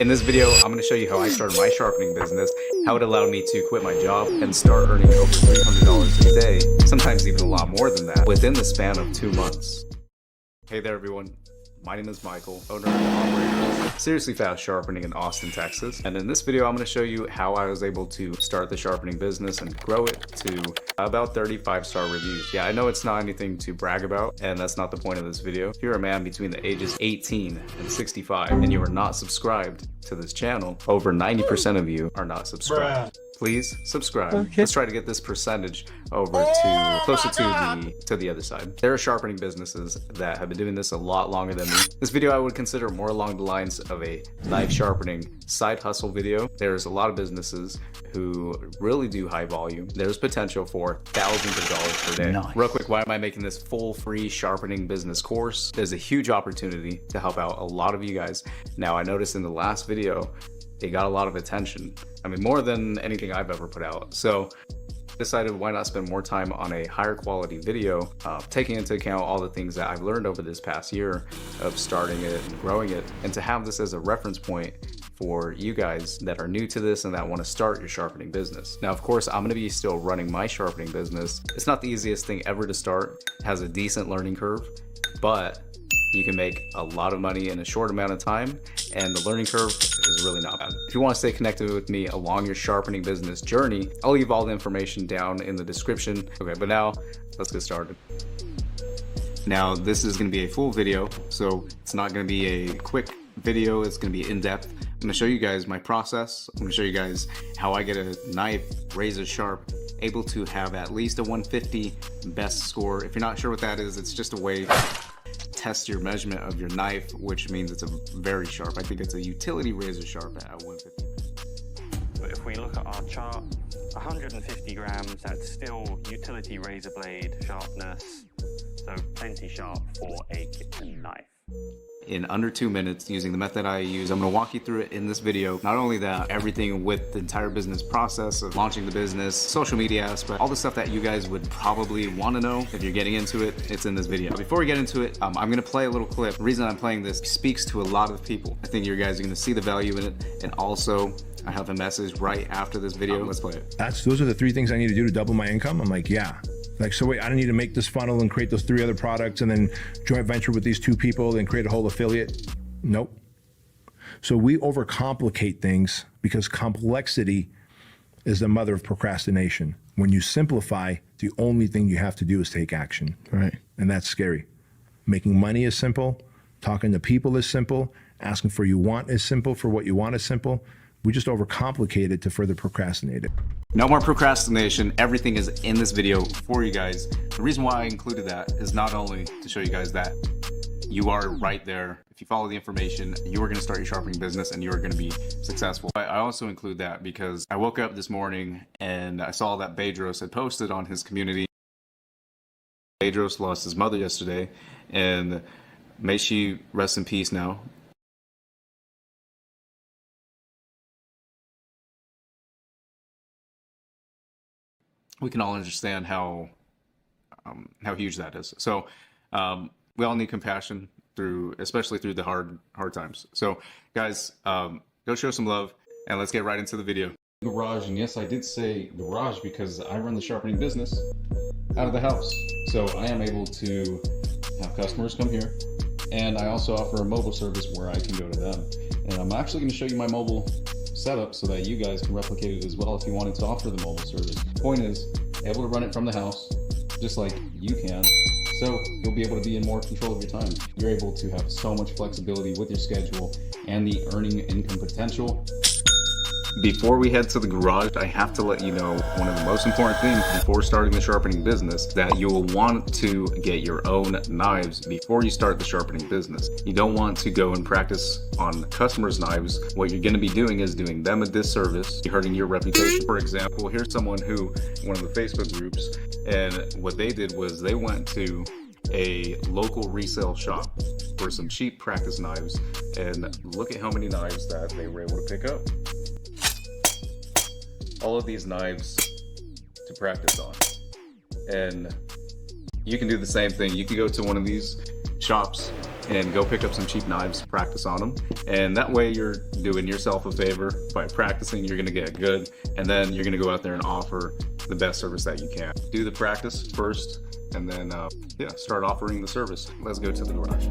In this video, I'm going to show you how I started my sharpening business, how it allowed me to quit my job and start earning over $300 a day, sometimes even a lot more than that, within the span of 2 months. Hey there everyone, my name is Michael, owner and operator of Seriously Fast Sharpening in Austin, Texas. And in this video, I'm going to show you how I was able to start the sharpening business and grow it to about 35-star reviews. Yeah, I know it's not anything to brag about, and that's not the point of this video. If you're a man between the ages 18 and 65 and you are not subscribed to this channel, over 90% of you are not subscribed. Please subscribe. Okay. Let's try to get this percentage over to closer to the other side. There are sharpening businesses that have been doing this a lot longer than me. This video I would consider more along the lines of a knife sharpening side hustle video. There's a lot of businesses who really do high volume. There's potential for thousands of dollars per day. Nice. Real quick, why am I making this full free sharpening business course? There's a huge opportunity to help out a lot of you guys. Now, I noticed in the last video, it got a lot of attention. I mean, more than anything I've ever put out. So decided why not spend more time on a higher quality video, taking into account all the things that I've learned over this past year of starting it and growing it, and to have this as a reference point for you guys that are new to this and that want to start your sharpening business. Now, of course, I'm going to be still running my sharpening business. It's not the easiest thing ever to start. It has a decent learning curve, but you can make a lot of money in a short amount of time, and the learning curve is really not bad. If you want to stay connected with me along your sharpening business journey, I'll leave all the information down in the description. Okay, but now let's get started. Now, this is going to be a full video, so it's not going to be a quick video. It's going to be in-depth. I'm going to show you guys my process. I'm going to show you guys how I get a knife razor sharp, able to have at least a 150 best score. If you're not sure what that is, it's just a way test your measurement of your knife, which means it's a very sharp. I think it's a utility razor sharp at 150. But if we look at our chart, 150 grams, that's still utility razor blade sharpness, so plenty sharp for a kitchen knife. In under 2 minutes, using the method I use. I'm going to walk you through it in this video. Not only that, everything with the entire business process of launching the business, social media aspect, all the stuff that you guys would probably want to know if you're getting into it, it's in this video. Before we get into it, I'm going to play a little clip. The reason I'm playing this speaks to a lot of people. I think you guys are going to see the value in it, and also I have a message right after this video. Let's play it. Those are the 3 things I need to do to double my income. I'm like, yeah. Like, so wait, I don't need to make this funnel and create those 3 other products and then joint venture with these 2 people and create a whole affiliate. Nope. So we overcomplicate things because complexity is the mother of procrastination. When you simplify, the only thing you have to do is take action. Right. And that's scary. Making money is simple. Talking to people is simple. Asking for you want is simple. For what you want is simple. We just overcomplicate it to further procrastinate it. No more procrastination. Everything is in this video for you guys. The reason why I included that is not only to show you guys that you are right there. If you follow the information, you are going to start your sharpening business and you are going to be successful. But I also include that because I woke up this morning and I saw that Bedros had posted on his community. Bedros lost his mother yesterday, and may she rest in peace now. We can all understand how huge that is. So we all need compassion especially through the hard times. So guys, go show some love and let's get right into the video. Garage, and yes, I did say garage because I run the sharpening business out of the house. So I am able to have customers come here, and I also offer a mobile service where I can go to them. And I'm actually going to show you my mobile setup so that you guys can replicate it as well if you wanted to offer the mobile service. The point is, able to run it from the house, just like you can, so you'll be able to be in more control of your time. You're able to have so much flexibility with your schedule and the earning income potential. Before we head to the garage, I have to let you know one of the most important things before starting the sharpening business, that you will want to get your own knives before you start the sharpening business. You don't want to go and practice on customers' knives. What you're going to be doing is doing them a disservice. You're hurting your reputation. For example, here's someone who, one of the Facebook groups, and what they did was they went to a local resale shop for some cheap practice knives, and look at how many knives that they were able to pick up. All of these knives to practice on. And you can do the same thing. You can go to one of these shops and go pick up some cheap knives, practice on them. And that way you're doing yourself a favor by practicing. You're gonna get good, and then you're gonna go out there and offer the best service that you can. Do the practice first, and then start offering the service. Let's go to the garage.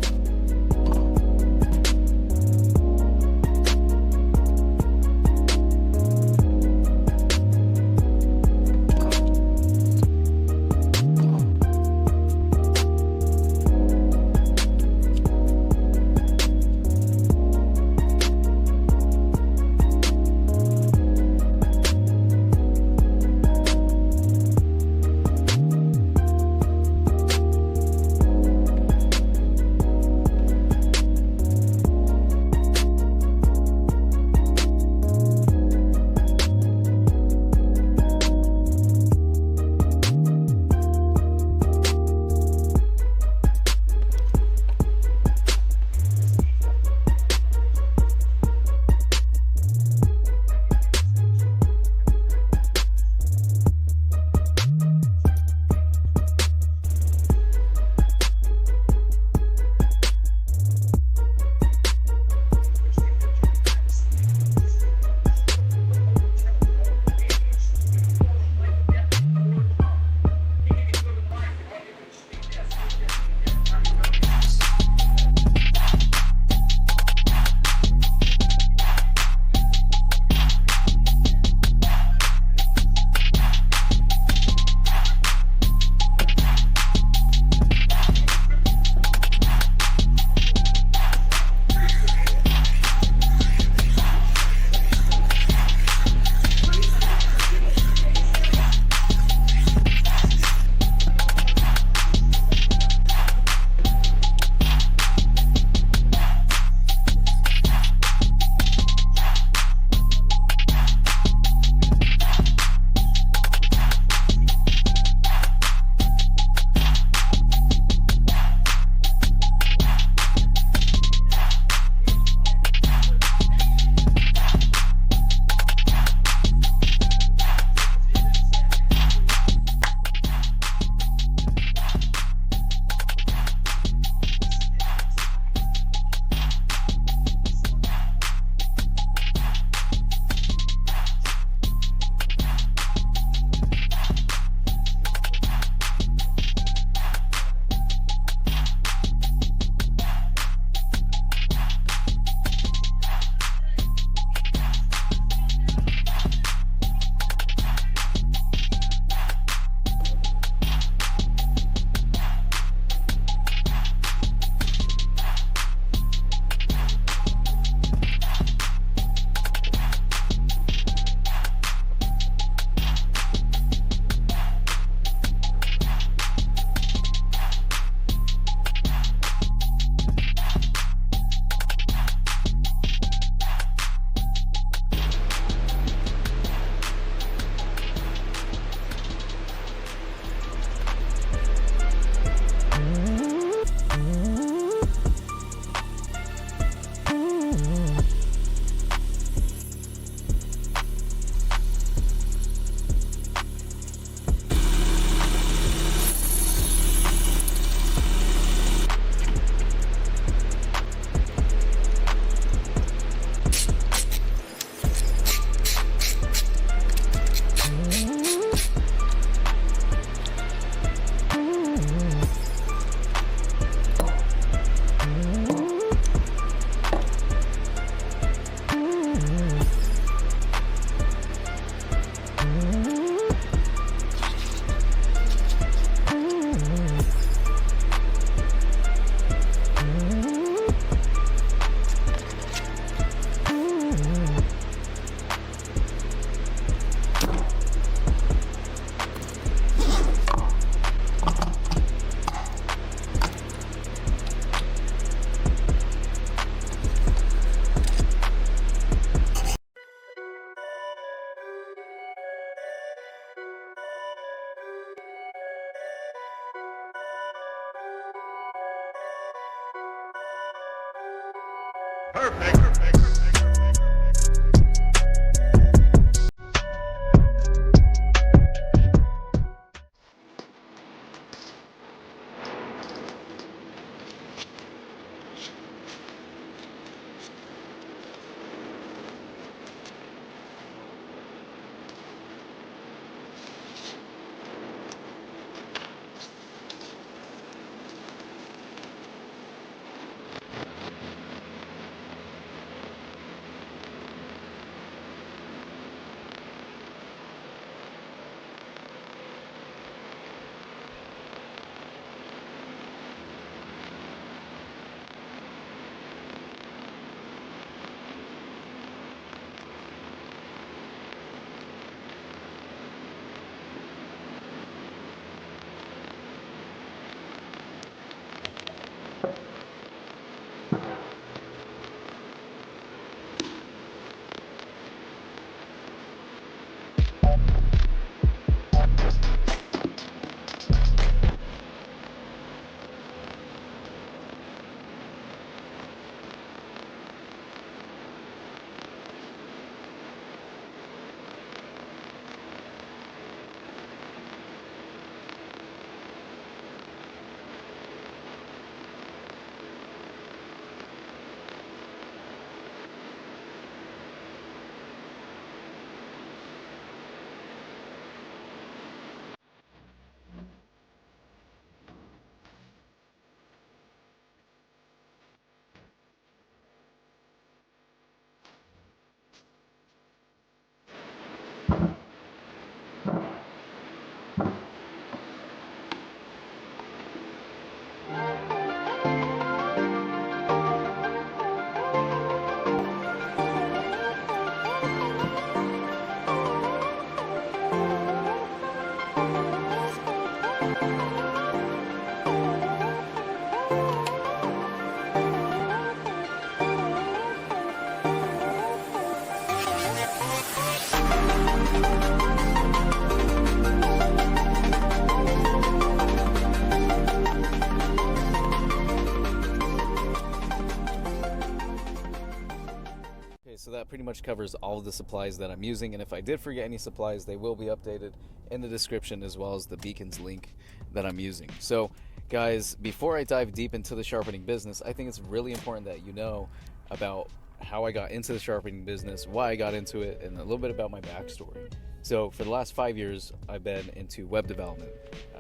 Okay, so that pretty much covers all of the supplies that I'm using, and if I did forget any supplies, they will be updated in the description, as well as the beacons link that I'm using. So guys, before I dive deep into the sharpening business, I think it's really important that you know about how I got into the sharpening business, why I got into it, and a little bit about my backstory. So for the last 5 years, I've been into web development,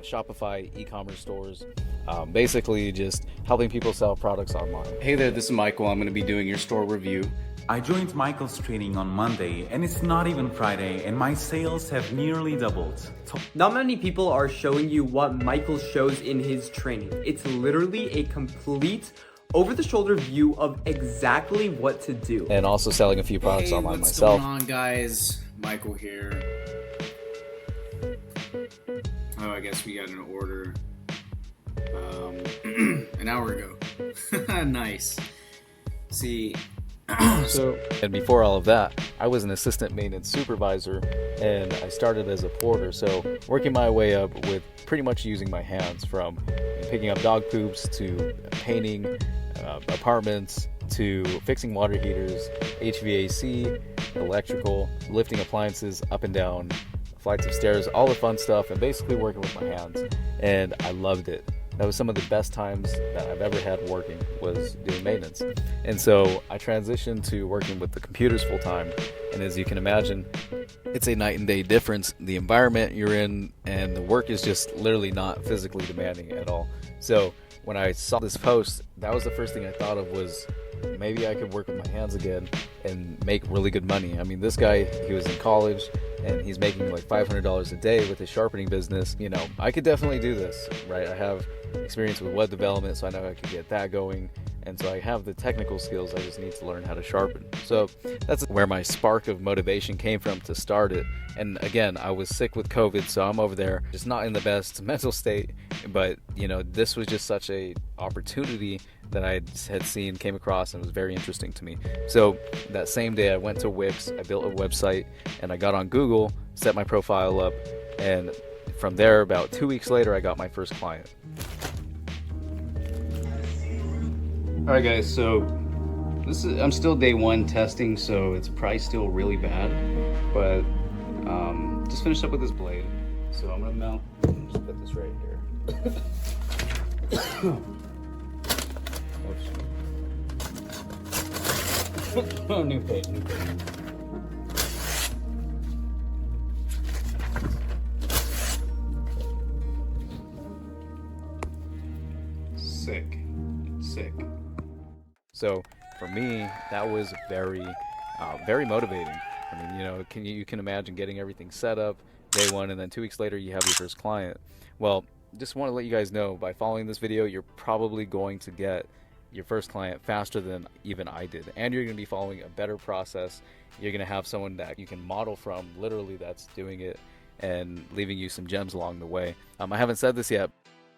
Shopify, e-commerce stores, basically just helping people sell products online. Hey there, this is Michael. I'm going to be doing your store review. I joined Michael's training on Monday, and it's not even Friday, and my sales have nearly doubled. Not many people are showing you what Michael shows in his training. It's literally a complete over-the-shoulder view of exactly what to do. And also selling a few products online what's myself. Going on, guys? Michael here. Oh, I guess we got an order an hour ago. Nice. See, And before all of that, I was an assistant maintenance supervisor, and I started as a porter, so working my way up with pretty much using my hands, from picking up dog poops to painting apartments to fixing water heaters, HVAC, electrical, lifting appliances up and down flights of stairs, all the fun stuff, and basically working with my hands. And I loved it. That was some of the best times that I've ever had working, was doing maintenance. And so I transitioned to working with the computers full time. And as you can imagine, it's a night and day difference. The environment you're in and the work is just literally not physically demanding at all. So when I saw this post, that was the first thing I thought of, was maybe I could work with my hands again and make really good money. I mean, this guy, he was in college and he's making like $500 a day with his sharpening business. You know, I could definitely do this, right? I have experience with web development, so I know I could get that going. And so I have the technical skills, I just need to learn how to sharpen. So that's where my spark of motivation came from to start it. And again, I was sick with COVID, so I'm over there just not in the best mental state. But you know, this was just such a opportunity that I had seen, came across, and was very interesting to me. So that same day I went to Wix, I built a website, and I got on Google, set my profile up, and from there, about 2 weeks later, I got my first client. Alright guys, so I'm still day one testing, so it's probably still really bad, but just finished up with this blade, so I'm gonna just put this right here. Oh, new page. Sick. So for me, that was very motivating. I mean, you know, you can imagine getting everything set up day one, and then 2 weeks later you have your first client. Well, just want to let you guys know, by following this video, you're probably going to get your first client faster than even I did, and you're going to be following a better process. You're going to have someone that you can model from, literally, that's doing it and leaving you some gems along the way. I haven't said this yet.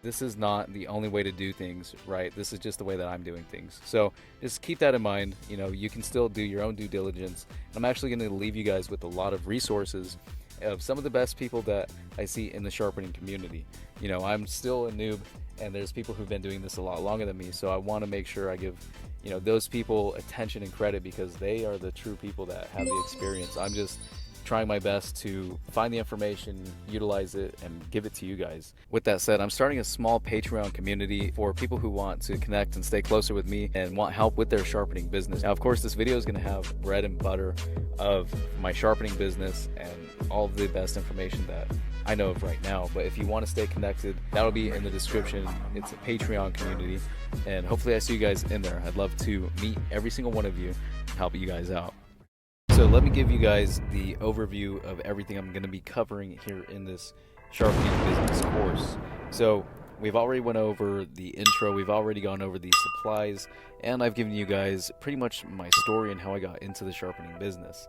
This is not the only way to do things, right? This is just the way that I'm doing things. So just keep that in mind. You know, you can still do your own due diligence. I'm actually going to leave you guys with a lot of resources of some of the best people that I see in the sharpening community. You know, I'm still a noob, and there's people who've been doing this a lot longer than me. So I want to make sure I give, you know, those people attention and credit, because they are the true people that have the experience. I'm just trying my best to find the information, utilize it, and give it to you guys. With that said, I'm starting a small Patreon community for people who want to connect and stay closer with me and want help with their sharpening business. Now, of course, this video is going to have bread and butter of my sharpening business and all of the best information that I know of right now. But if you want to stay connected, that'll be in the description. It's a Patreon community, and hopefully I see you guys in there. I'd love to meet every single one of you and help you guys out. So let me give you guys the overview of everything I'm going to be covering here in this sharpening business course. So we've already went over the intro, we've already gone over the supplies, and I've given you guys pretty much my story and how I got into the sharpening business.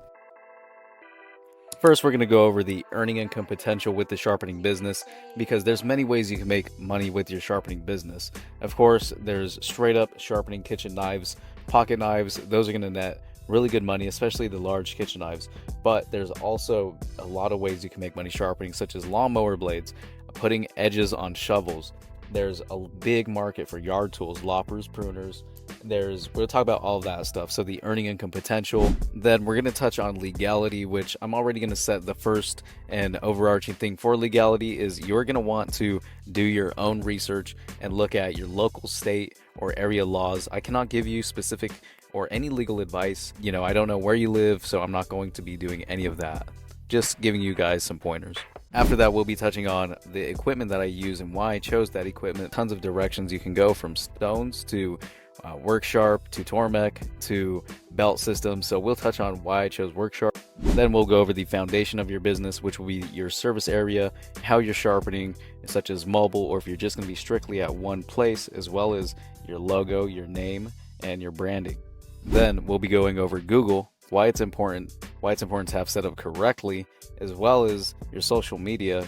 First, we're going to go over the earning income potential with the sharpening business, because there's many ways you can make money with your sharpening business. Of course, there's straight up sharpening kitchen knives, pocket knives. Those are going to net really good money, especially the large kitchen knives. But there's also a lot of ways you can make money sharpening, such as lawnmower blades, putting edges on shovels. There's a big market for yard tools, loppers, pruners, We'll talk about all of that stuff. So the earning income potential. Then we're going to touch on legality, which I'm already going to set the first and overarching thing for legality is you're going to want to do your own research and look at your local, state, or area laws. I cannot give you specific or any legal advice. I don't know where you live, so I'm not going to be doing any of that. Just giving you guys some pointers. After that, we'll be touching on the equipment that I use and why I chose that equipment. Tons of directions you can go, from stones to worksharp to Tormek to belt systems. So we'll touch on why I chose worksharp. Then we'll go over the foundation of your business, which will be your service area, how you're sharpening, such as mobile, or if you're just going to be strictly at one place, as well as your logo, your name, and your branding. Then we'll be going over Google, why it's important to have set up correctly, as well as your social media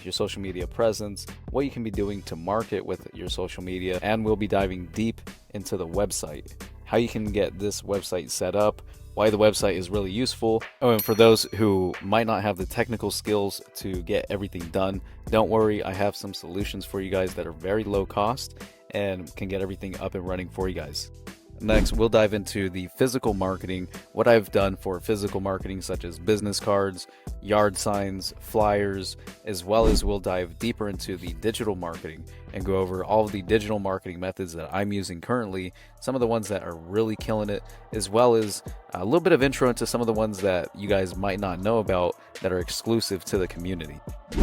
presence, what you can be doing to market with your social media, and we'll be diving deep into the website, how you can get this website set up, why the website is really useful. Oh, and for those who might not have the technical skills to get everything done, don't worry, I have some solutions for you guys that are very low cost and can get everything up and running for you guys. Next, we'll dive into the physical marketing, what I've done for physical marketing, such as business cards, yard signs, flyers, as well as we'll dive deeper into the digital marketing and go over all of the digital marketing methods that I'm using currently, some of the ones that are really killing it, as well as a little bit of intro into some of the ones that you guys might not know about that are exclusive to the community.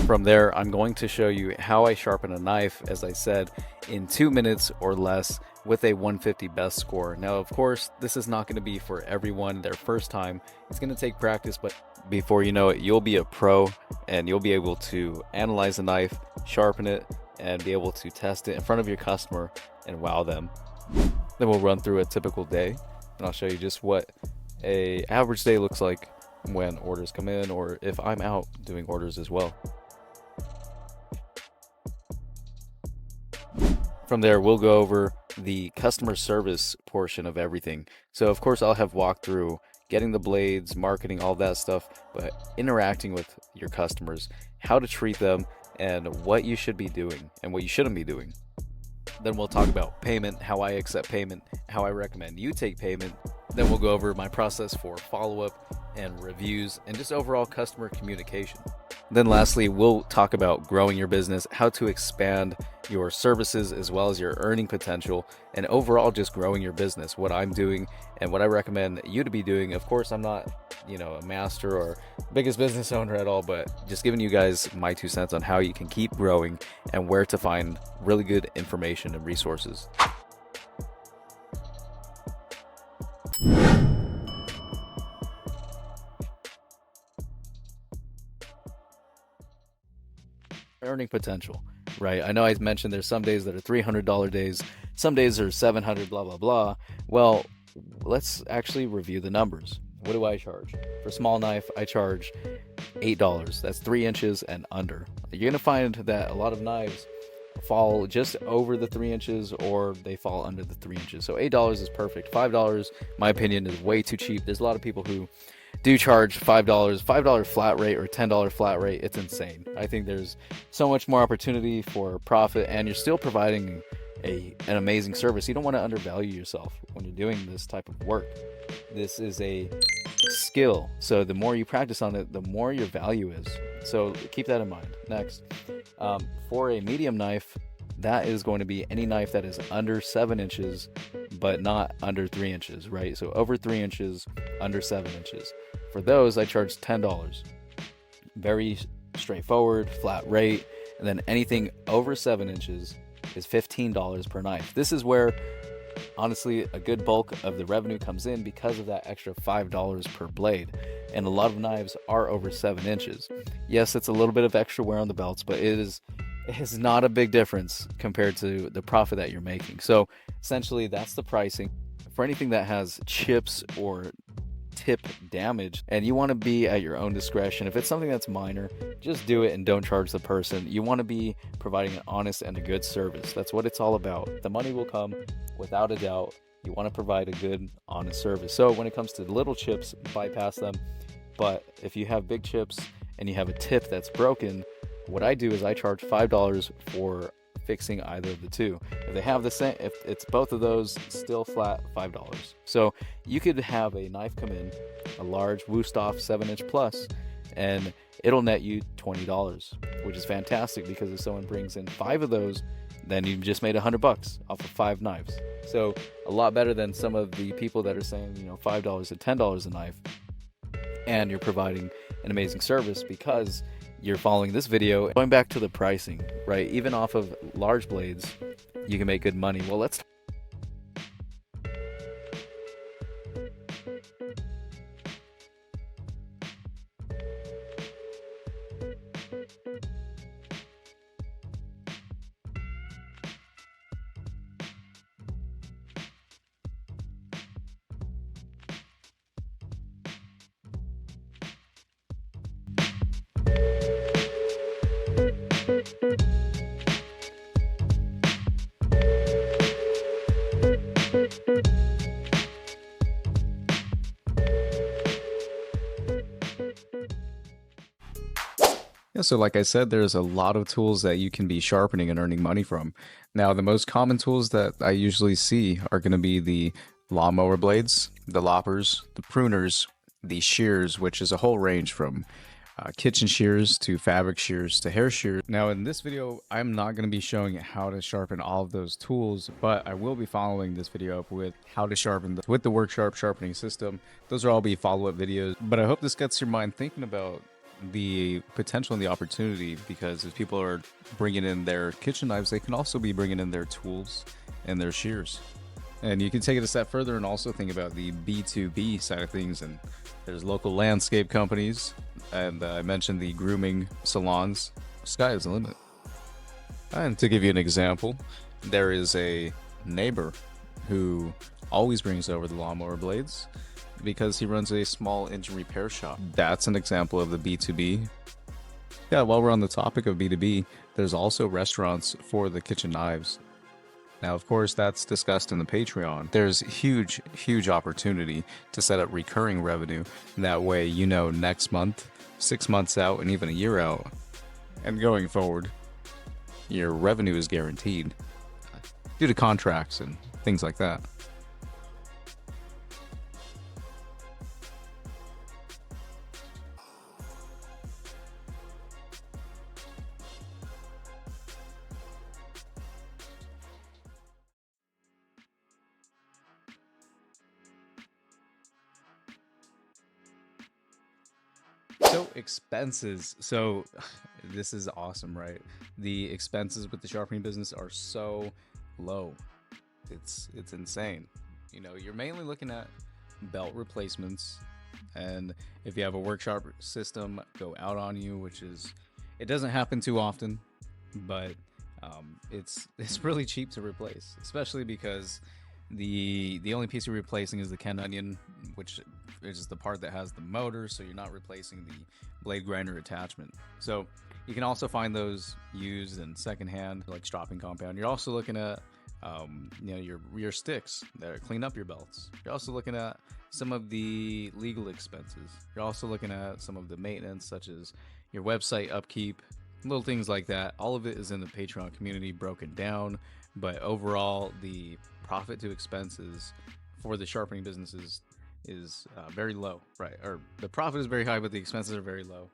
From there, I'm going to show you how I sharpen a knife, as I said, in 2 minutes or less, with a 150 best score. Now, of course, this is not going to be for everyone their first time. It's going to take practice, but before you know it, you'll be a pro and you'll be able to analyze a knife, sharpen it, and be able to test it in front of your customer and wow them. Then we'll run through a typical day, and I'll show you just what an average day looks like when orders come in, or if I'm out doing orders as well. From there, we'll go over the customer service portion of everything. So of course, I'll have walked through getting the blades, marketing, all that stuff, but interacting with your customers, how to treat them, and what you should be doing and what you shouldn't be doing. Then we'll talk about payment, how I accept payment, how I recommend you take payment. Then we'll go over my process for follow-up and reviews and just overall customer communication. Then lastly, we'll talk about growing your business, how to expand your services as well as your earning potential, and overall just growing your business, what I'm doing and what I recommend you to be doing. Of course, I'm not, a master or biggest business owner at all, but just giving you guys my 2 cents on how you can keep growing and where to find really good information and resources. Earning potential, right? I know I mentioned there's some days that are $300 days, some days are $700, blah, blah, blah. Well, let's actually review the numbers. What do I charge? For small knife, I charge $8. That's 3 inches and under. You're going to find that a lot of knives fall just over the 3 inches or they fall under the 3 inches. So $8 is perfect. $5, my opinion, is way too cheap. There's a lot of people who do charge $5 flat rate or $10 flat rate. It's insane. I think there's so much more opportunity for profit, and you're still providing an amazing service. You don't want to undervalue yourself when you're doing this type of work. This is a skill, so the more you practice on it, the more your value is. So keep that in mind. Next, for a medium knife, that is going to be any knife that is under 7 inches but not under 3 inches, right? So over 3 inches, under 7 inches. For those, I charge $10. Very straightforward, flat rate. And then anything over 7 inches is $15 per knife. This is where, honestly, a good bulk of the revenue comes in because of that extra $5 per blade. And a lot of knives are over 7 inches. Yes, it's a little bit of extra wear on the belts, but it is not a big difference compared to the profit that you're making. So essentially, that's the pricing. For anything that has chips or tip damage, and you want to be at your own discretion. If it's something that's minor, just do it and don't charge the person. You want to be providing an honest and a good service. That's what it's all about. The money will come without a doubt. You want to provide a good, honest service. So when it comes to little chips, bypass them. But if you have big chips and you have a tip that's broken, what I do is I charge $5 for fixing either of the two. If they have the same, if it's both of those, still flat $5. So you could have a knife come in, a large Wusthof 7-inch plus, and it'll net you $20, which is fantastic because if someone brings in 5 of those, then you just made $100 off of 5 knives. So a lot better than some of the people that are saying, $5 to $10 a knife, and you're providing an amazing service because you're following this video. Going back to the pricing, right? Even off of large blades, you can make good money. Well, let's Yeah, so like I said, there's a lot of tools that you can be sharpening and earning money from. Now, the most common tools that I usually see are going to be the lawnmower blades, the loppers, the pruners, the shears, which is a whole range from kitchen shears to fabric shears to hair shears. Now, in this video, I'm not going to be showing how to sharpen all of those tools, but I will be following this video up with how to sharpen with the worksharp sharpening system. Those will all be follow-up videos, but I hope this gets your mind thinking about the potential and the opportunity, because if people are bringing in their kitchen knives, they can also be bringing in their tools and their shears. And you can take it a step further and also think about the B2B side of things. And there's local landscape companies, and I mentioned the grooming salons. Sky is the limit. And to give you an example, there is a neighbor who always brings over the lawnmower blades because he runs a small engine repair shop. That's an example of the B2B. Yeah, while we're on the topic of B2B, there's also restaurants for the kitchen knives. Now, of course, that's discussed in the Patreon. There's huge opportunity to set up recurring revenue. That way, next month, 6 months out, and even a year out, and going forward, your revenue is guaranteed due to contracts and things like that. So expenses. So this is awesome, right? The expenses with the sharpening business are so low. It's insane. You're mainly looking at belt replacements, and if you have a worksharp system go out on you, it doesn't happen too often, but it's really cheap to replace, especially because the only piece you're replacing is the Ken onion, which is the part that has the motor, so you're not replacing the blade grinder attachment. So you can also find those used in secondhand, like stropping compound. You're also looking at your sticks that clean up your belts. You're also looking at some of the legal expenses. You're also looking at some of the maintenance, such as your website upkeep, little things like that. All of it is in the Patreon community broken down, but overall the profit to expenses for the sharpening businesses is very low, right? Or the profit is very high, but the expenses are very low.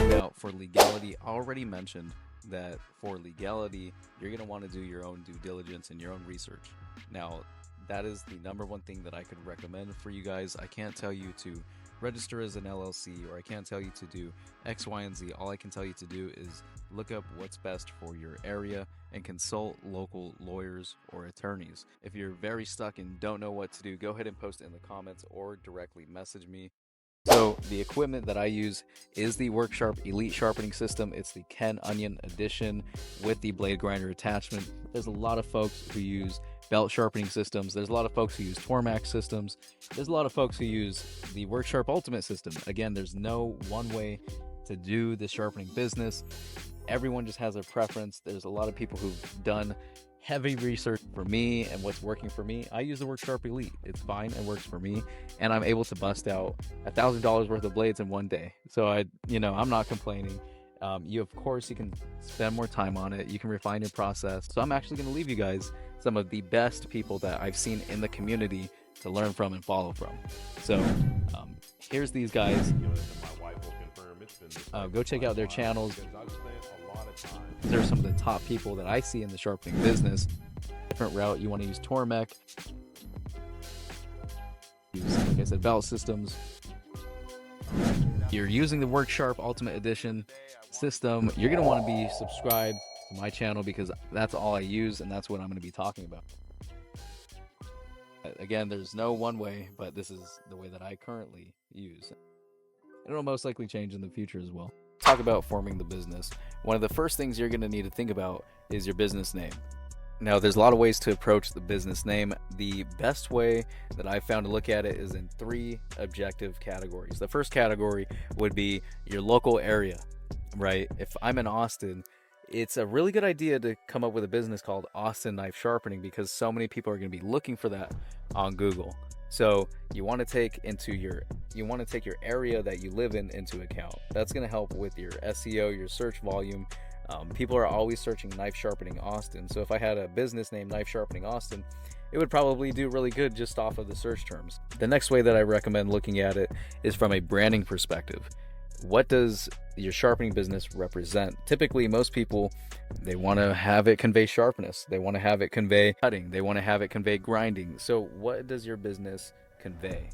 Now, for legality, I already mentioned that for legality, you're going to want to do your own due diligence and your own research. Now, that is the number one thing that I could recommend for you guys. I can't tell you to register as an LLC, or I can't tell you to do X, Y, and Z. All I can tell you to do is look up what's best for your area and consult local lawyers or attorneys. If you're very stuck and don't know what to do, go ahead and post it in the comments or directly message me. So the equipment that I use is the worksharp Elite Sharpening System. It's the Ken Onion Edition with the blade grinder attachment. There's a lot of folks who use belt sharpening systems. There's a lot of folks who use Tormax systems. There's a lot of folks who use the Worksharp Ultimate system. Again, there's no one way to do the sharpening business. Everyone just has their preference. There's a lot of people who've done heavy research for me and what's working for me, I use the worksharp Elite. It's fine and works for me, and I'm able to bust out $1,000 worth of blades in one day. So I'm not complaining. Of course, you can spend more time on it. You can refine your process. So I'm actually going to leave you guys some of the best people that I've seen in the community to learn from and follow from. So here's these guys. Go check out their channels. They're some of the top people that I see in the sharpening business. Different route, you want to use Tormek. Use, like I said, belt systems. You're using the Workshop Ultimate Edition system. You're going to want to be subscribed to my channel because that's all I use and that's what I'm going to be talking about. Again, there's no one way, but this is the way that I currently use. It'll most likely change in the future as well. Talk about forming the business. One of the first things you're going to need to think about is your business name. Now, there's a lot of ways to approach the business name. The best way that I've found to look at it is in 3 objective categories. The first category would be your local area, right? If I'm in Austin, it's a really good idea to come up with a business called Austin Knife Sharpening because so many people are going to be looking for that on Google. So you want to take your area that you live in into account. That's going to help with your SEO, your search volume. People are always searching Knife Sharpening Austin. So if I had a business named Knife Sharpening Austin, it would probably do really good just off of the search terms. The next way that I recommend looking at it is from a branding perspective. What does your sharpening business represent? Typically, most people, they want to have it convey sharpness. They want to have it convey cutting. They want to have it convey grinding. So what does your business convey?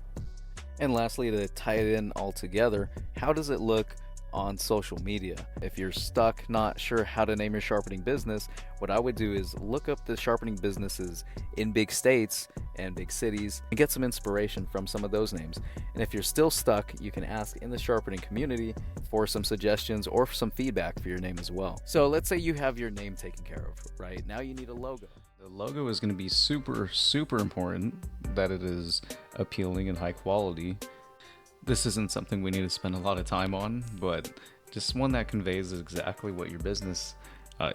And lastly, to tie it in all together, how does it look on social media? If you're stuck, not sure how to name your sharpening business, what I would do is look up the sharpening businesses in big states and big cities and get some inspiration from some of those names. And if you're still stuck, you can ask in the sharpening community for some suggestions or for some feedback for your name as well. So let's say you have your name taken care of, right? Now you need a logo. The logo is going to be super, super important that it is appealing and high quality. This isn't something we need to spend a lot of time on, but just one that conveys exactly what your business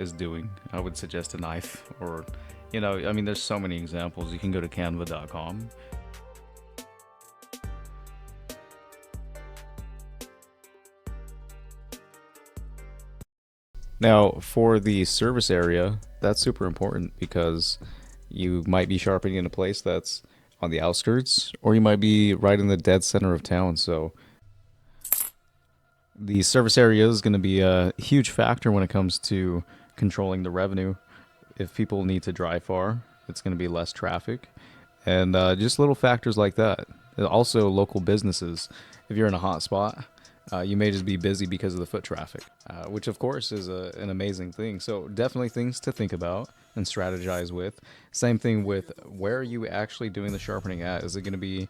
is doing. I would suggest a knife, or, there's so many examples. You can go to canva.com. Now, for the service area, that's super important because you might be sharpening in a place that's on the outskirts, or you might be right in the dead center of town. So the service area is going to be a huge factor when it comes to controlling the revenue. If people need to drive far, it's going to be less traffic, and just little factors like that. Also, local businesses. If you're in a hot spot, you may just be busy because of the foot traffic, which of course is an amazing thing. So definitely things to think about and strategize with. Same thing with where are you actually doing the sharpening at? Is it going to be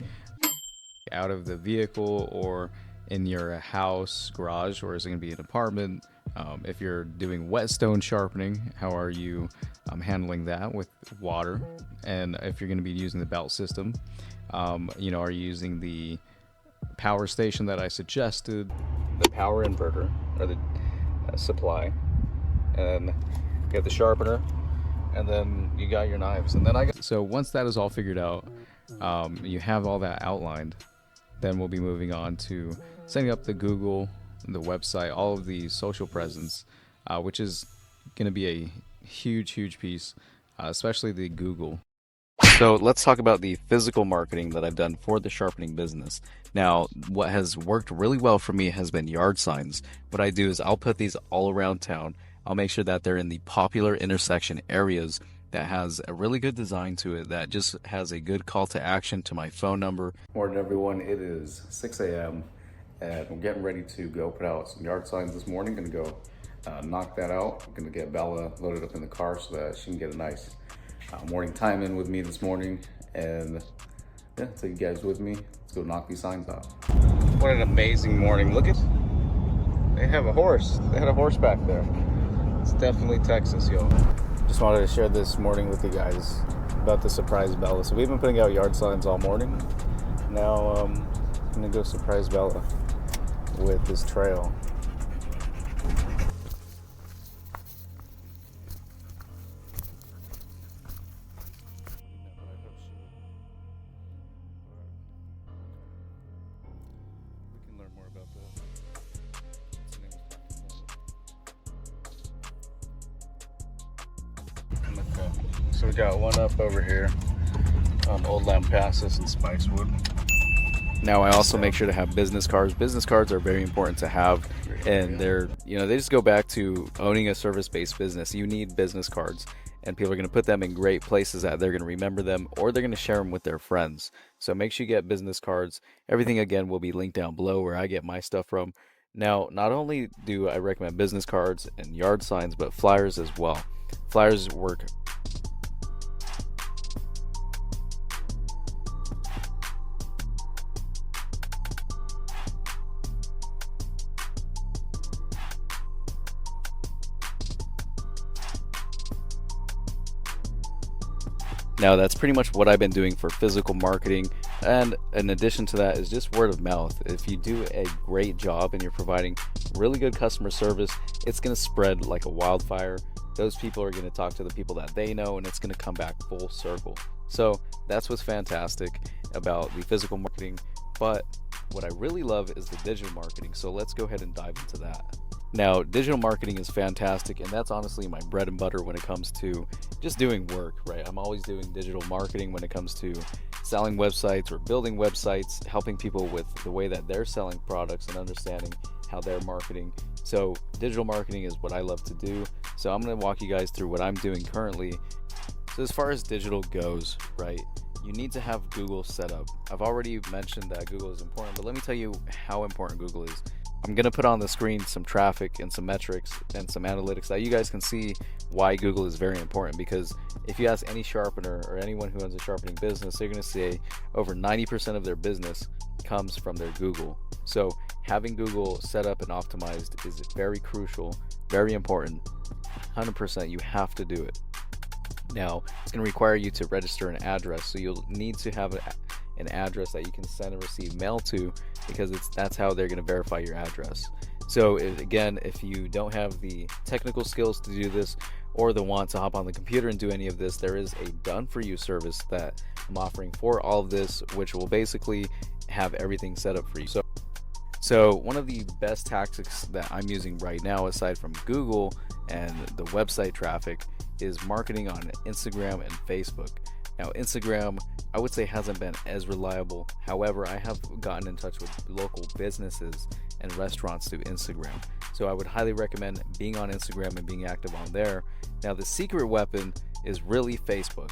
out of the vehicle or in your house, garage, or is it going to be an apartment? If you're doing whetstone sharpening, how are you handling that with water? And if you're going to be using the belt system, are you using the power station that I suggested, the power inverter or the supply, and get the sharpener, and then you got your knives. And then so once that is all figured out, you have all that outlined, then we'll be moving on to setting up the Google, the website, all of the social presence, which is going to be a huge piece, especially the Google. So let's talk about the physical marketing that I've done for the sharpening business. Now, what has worked really well for me has been yard signs. What I do is I'll put these all around town. I'll make sure that they're in the popular intersection areas that has a really good design to it, that just has a good call to action to my phone number. Morning, everyone. It is 6 a.m. and I'm getting ready to go put out some yard signs this morning. Gonna go knock that out. I'm gonna get Bella loaded up in the car so that she can get a nice morning time in with me this morning, and yeah, take you guys with me. Let's go knock these signs out. What an amazing morning. Look at, they have a horse. They had a horse back there. It's definitely Texas, yo. Just wanted to share this morning with you guys about the surprise Bella. So we've been putting out yard signs all morning. Now I'm gonna go surprise Bella with this trail. So we got one up over here on Old Lampasas and Spicewood. Now I also make sure to have business cards. Business cards are very important to have, and they're, they just go back to owning a service-based business. You need business cards, and people are going to put them in great places that they're going to remember them, or they're going to share them with their friends. So make sure you get business cards. Everything, again, will be linked down below where I get my stuff from. Now, not only do I recommend business cards and yard signs, but flyers as well. Flyers work. Now, that's pretty much what I've been doing for physical marketing, and in addition to that is just word of mouth. If you do a great job and you're providing really good customer service, it's going to spread like a wildfire. Those people are going to talk to the people that they know, and it's going to come back full circle. So that's what's fantastic about the physical marketing, but what I really love is the digital marketing. So let's go ahead and dive into that. Now, digital marketing is fantastic, and that's honestly my bread and butter when it comes to just doing work, right? I'm always doing digital marketing when it comes to selling websites or building websites, helping people with the way that they're selling products and understanding how they're marketing. So digital marketing is what I love to do. So I'm going to walk you guys through what I'm doing currently. So as far as digital goes, right, you need to have Google set up. I've already mentioned that Google is important, but let me tell you how important Google is. I'm going to put on the screen some traffic and some metrics and some analytics that you guys can see why Google is very important, because if you ask any sharpener or anyone who owns a sharpening business, they're going to say over 90% of their business comes from their Google. So having Google set up and optimized is very crucial, very important. 100%, you have to do it. Now, it's going to require you to register an address, so you'll need to have an address that you can send and receive mail to, because that's how they're going to verify your address. So again, if you don't have the technical skills to do this or the want to hop on the computer and do any of this, there is a done for you service that I'm offering for all of this, which will basically have everything set up for you. So one of the best tactics that I'm using right now, aside from Google and the website traffic, is marketing on Instagram and Facebook. Now, Instagram, I would say, hasn't been as reliable. However, I have gotten in touch with local businesses and restaurants through Instagram. So I would highly recommend being on Instagram and being active on there. Now, the secret weapon is really Facebook.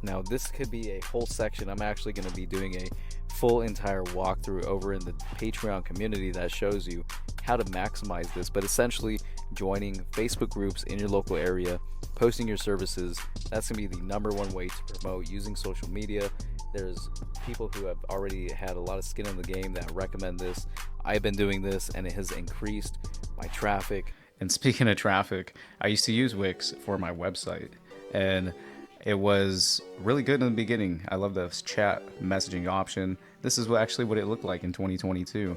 Now, this could be a whole section. I'm actually going to be doing a full entire walkthrough over in the Patreon community that shows you how to maximize this, but essentially joining Facebook groups in your local area, posting your services. That's going to be the number one way to promote using social media. There's people who have already had a lot of skin in the game that recommend this. I've been doing this and it has increased my traffic. And speaking of traffic, I used to use Wix for my website, and it was really good in the beginning. I love the chat messaging option. This is actually what it looked like in 2022,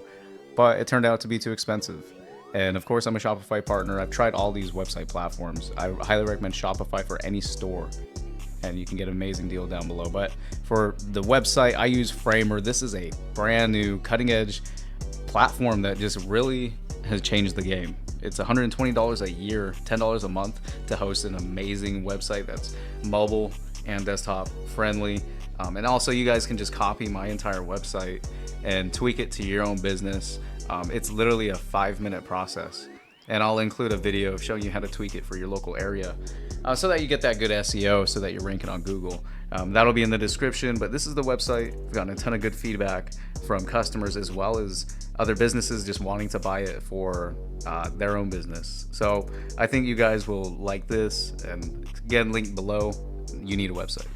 but it turned out to be too expensive. And of course, I'm a Shopify partner. I've tried all these website platforms. I highly recommend Shopify for any store, and you can get an amazing deal down below. But for the website, I use Framer. This is a brand new cutting edge platform that just really has changed the game. It's $120 a year, $10 a month to host an amazing website that's mobile and desktop friendly. And also, you guys can just copy my entire website and tweak it to your own business. It's literally a 5-minute process. And I'll include a video showing you how to tweak it for your local area so that you get that good SEO, so that you're ranking on Google. That'll be in the description, but this is the website. We've gotten a ton of good feedback from customers as well as other businesses just wanting to buy it for their own business. So I think you guys will like this, and again, link below. You need a website.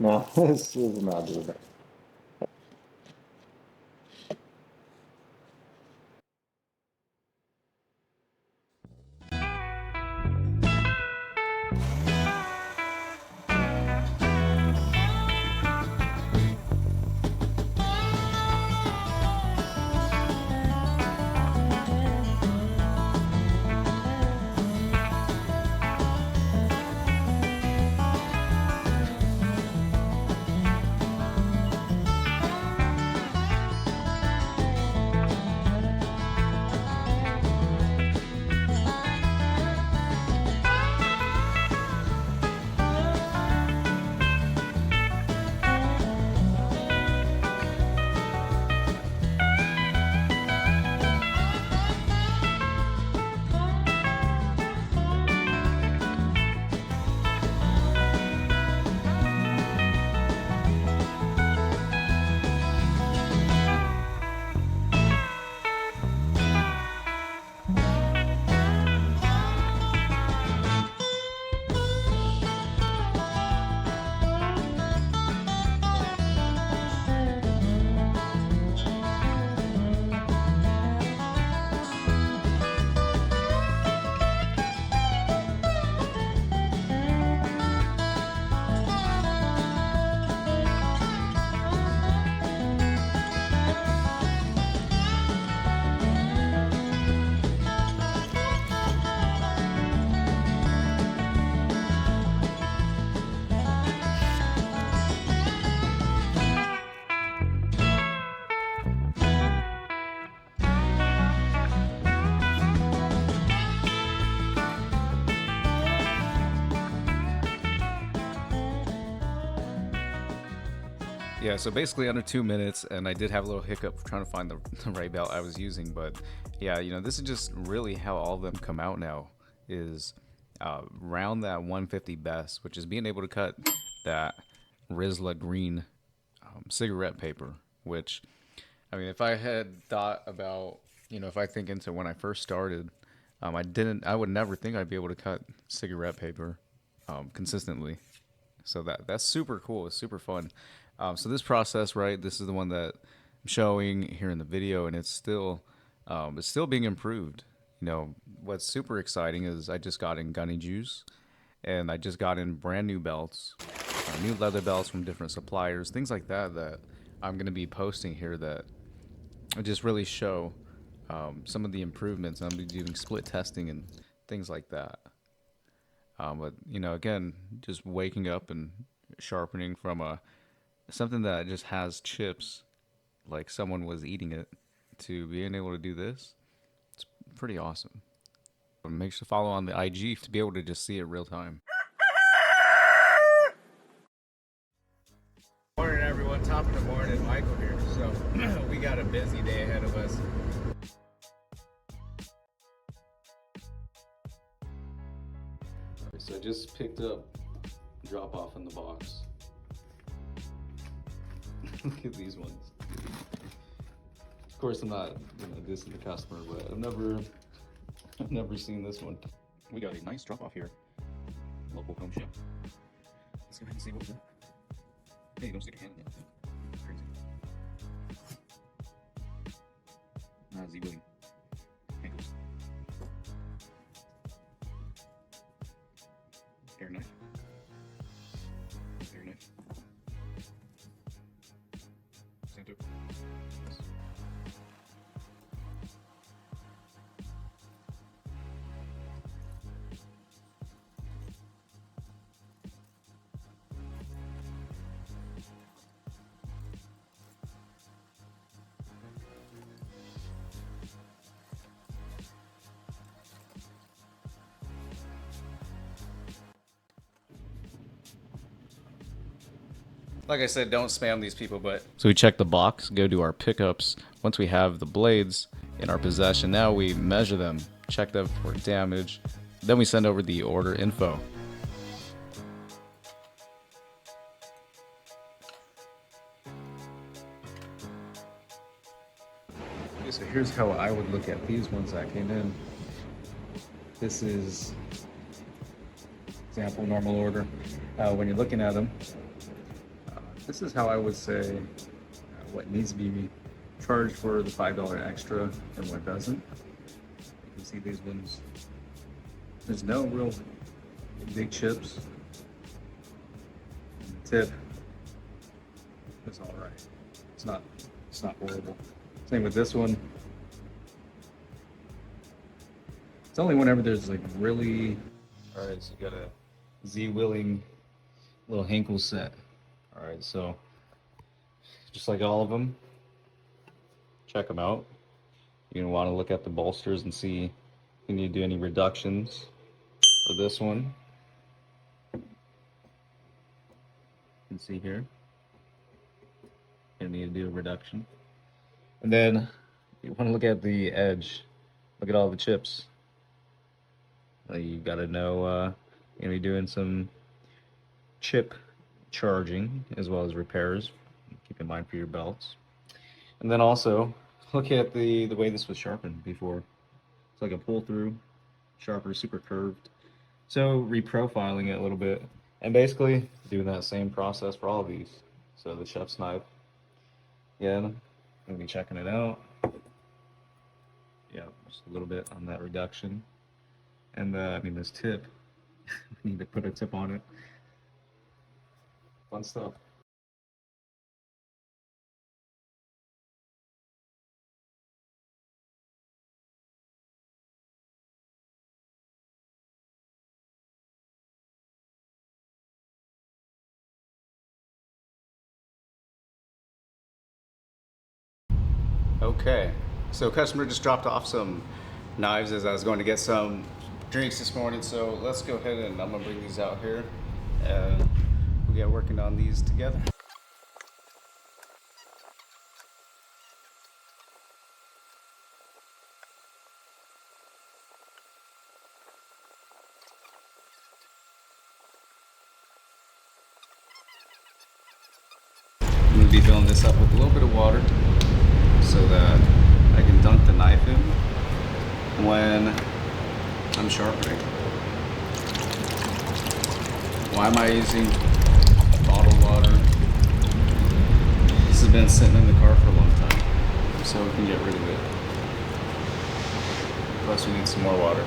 No, this is not doing that. Yeah, so basically under 2 minutes, and I did have a little hiccup trying to find the right belt I was using, but yeah, you know, this is just really how all of them come out now, is round that 150 best, which is being able to cut that Rizla green cigarette paper, which, I mean, if I had thought about, you know, if I think into when I first started, I would never think I'd be able to cut cigarette paper consistently. So that's super cool. It's super fun. So this process, right? This is the one that I'm showing here in the video, and it's still being improved. You know, what's super exciting is I just got in gunny juice, and I just got in brand new belts, new leather belts from different suppliers, things like that that I'm going to be posting here that just really show some of the improvements. I'm going to be doing split testing and things like that. But you know, again, just waking up and sharpening from something that just has chips, like someone was eating it, to being able to do this, it's pretty awesome. Make sure to follow on the IG to be able to just see it real time. Morning, everyone. Top of the morning, Michael here. So we got a busy day ahead of us. So I just picked up drop off in the box. Look at these ones. Of course, I'm not dissing the customer, but I've never seen this one. We got a nice drop off here. Local home shop. Let's go ahead and see what we're doing. Hey, don't stick your hand in it. Crazy. Z-Willing. Ankles. Hair knife. Hair knife. Center. Yes. Like I said, don't spam these people, but... So we check the box, go to our pickups. Once we have the blades in our possession, now we measure them, check them for damage. Then we send over the order info. Okay, so here's how I would look at these ones that came in. This is example normal order. When you're looking at them, this is how I would say what needs to be charged for the $5 extra and what doesn't. You can see these ones. There's no real big chips. And the tip is all right. It's not horrible. Same with this one. It's only whenever there's like really. All right, so you got a Z-Willing little Henkel set. All right, so just like all of them, check them out. You're gonna want to look at the bolsters and see if you need to do any reductions for this one. You can see here, you need to do a reduction. And then you want to look at the edge. Look at all the chips. You gotta know you're gonna be doing some chip charging as well as repairs. Keep in mind for your belts. And then also look at the way this was sharpened before. It's like a pull through sharper, super curved. So reprofiling it a little bit and basically doing that same process for all of these. So the chef's knife, yeah, I'm gonna be checking it out. Yeah, just a little bit on that reduction. And I mean, this tip, we need to put a tip on it. Fun stuff. Okay, so customer just dropped off some knives as I was going to get some drinks this morning, so let's go ahead and I'm gonna bring these out here and we'll get working on these together. going to be filling this up with a little bit of water so that I can dunk the knife in when I'm sharpening. Why am I using bottled water? This has been sitting in the car for a long time, so we can get rid of it. Plus we need some more water.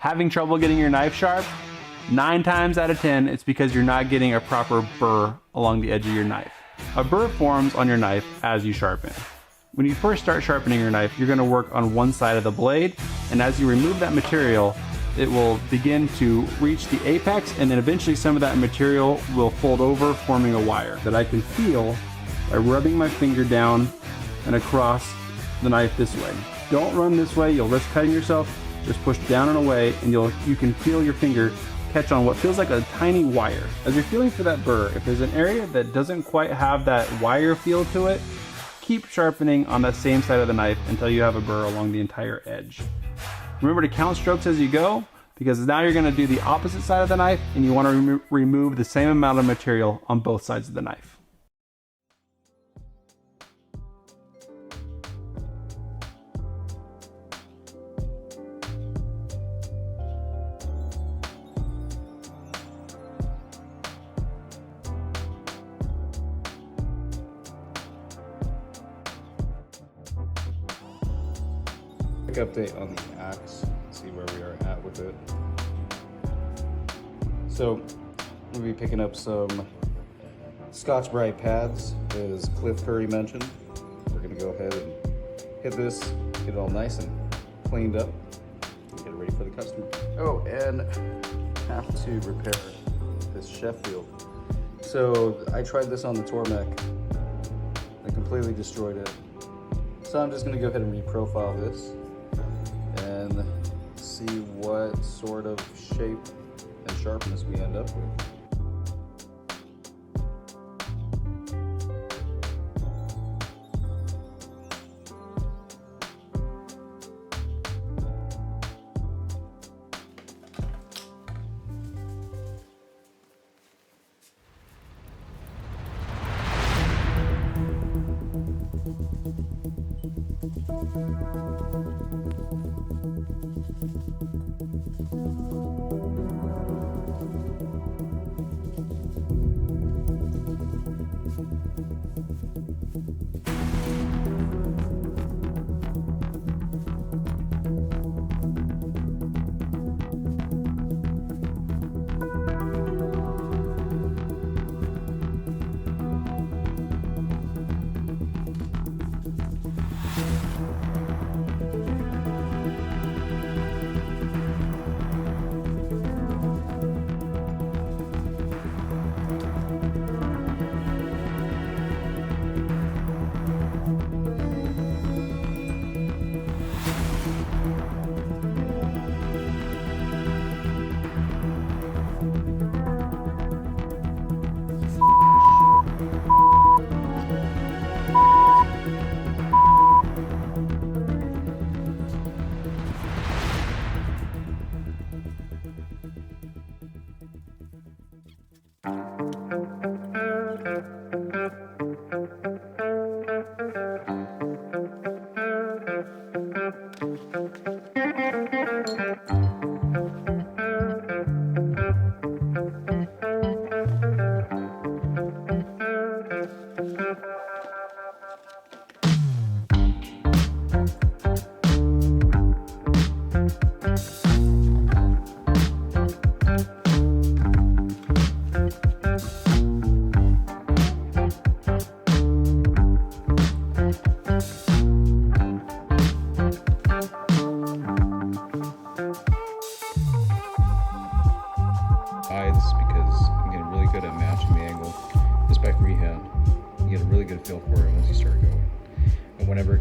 Having trouble getting your knife sharp? 9 times out of 10, it's because you're not getting a proper burr along the edge of your knife. A burr forms on your knife as you sharpen. When you first start sharpening your knife, you're going to work on one side of the blade, and as you remove that material, it will begin to reach the apex, and then eventually some of that material will fold over, forming a wire that I can feel by rubbing my finger down and across the knife this way. Don't run this way, you'll risk cutting yourself. Just push down and away, and you can feel your finger catch on what feels like a tiny wire. As you're feeling for that burr, if there's an area that doesn't quite have that wire feel to it, keep sharpening on that same side of the knife until you have a burr along the entire edge. Remember to count strokes as you go, because now you're going to do the opposite side of the knife, and you want to remove the same amount of material on both sides of the knife. Quick update on the axe, see where we are at with it. So we'll be picking up some Scotch Brite pads, as Cliff Curry mentioned. We're gonna go ahead and hit this, get it all nice and cleaned up, and get it ready for the customer. Oh, and have to repair this Sheffield. So I tried this on the Tormek, I completely destroyed it. So I'm just gonna go ahead and reprofile this and see what sort of shape and sharpness we end up with.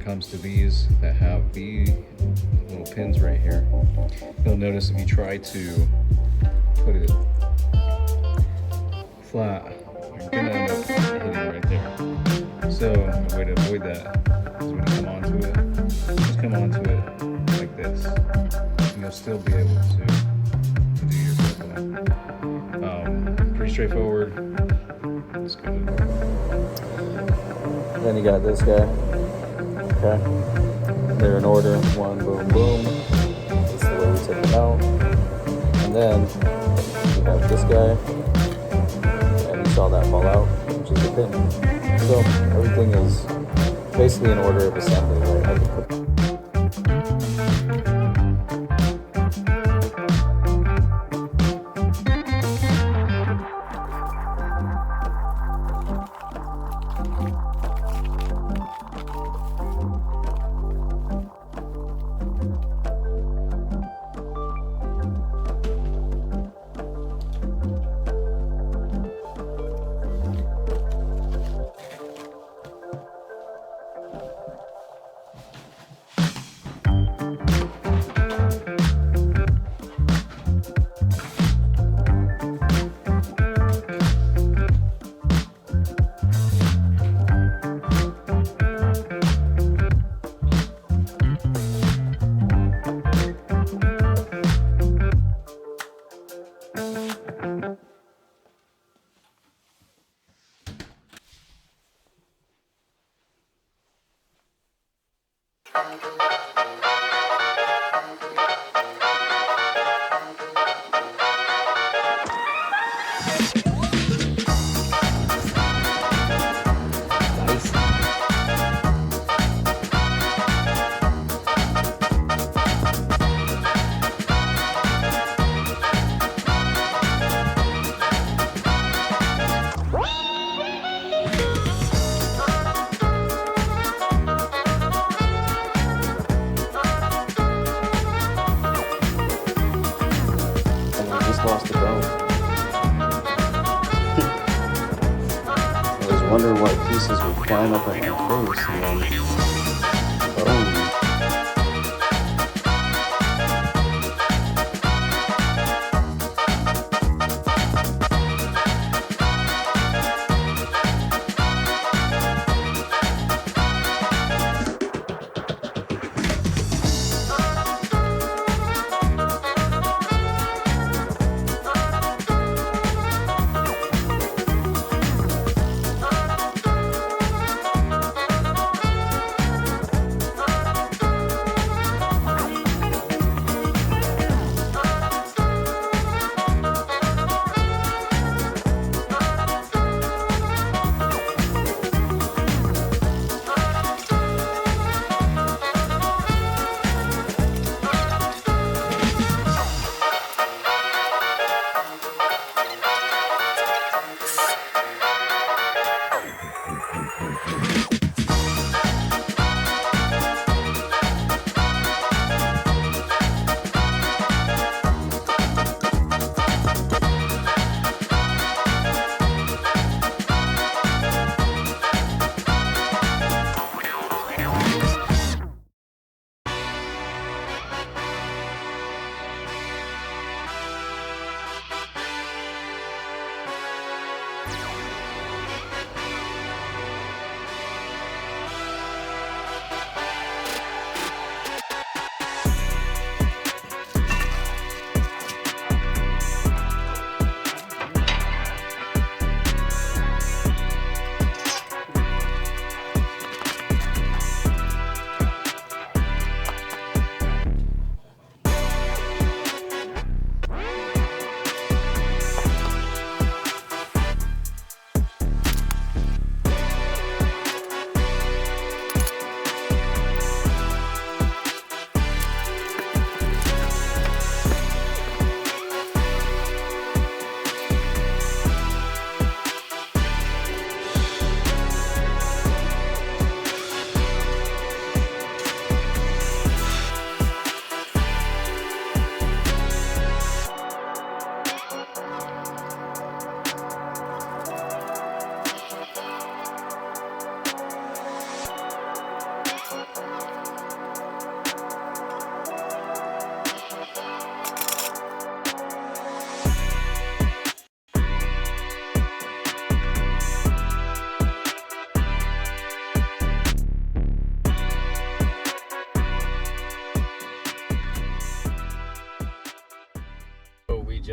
comes to these that have the little pins right here, you'll notice if you try to put it flat, you're gonna end up hitting right there. So a way to avoid that is when you come onto it, just come onto it like this, and you'll still be able to do your circle. Pretty straightforward. Let's go to the Then you got this guy. Okay. They're in order. One, boom, boom. This is the way we take them out. And then we have this guy. And you saw that fall out, which is the pin. So everything is basically in order of assembly, right? I can put lost the bone. I was wondering what pieces would climb up at my face and then boom.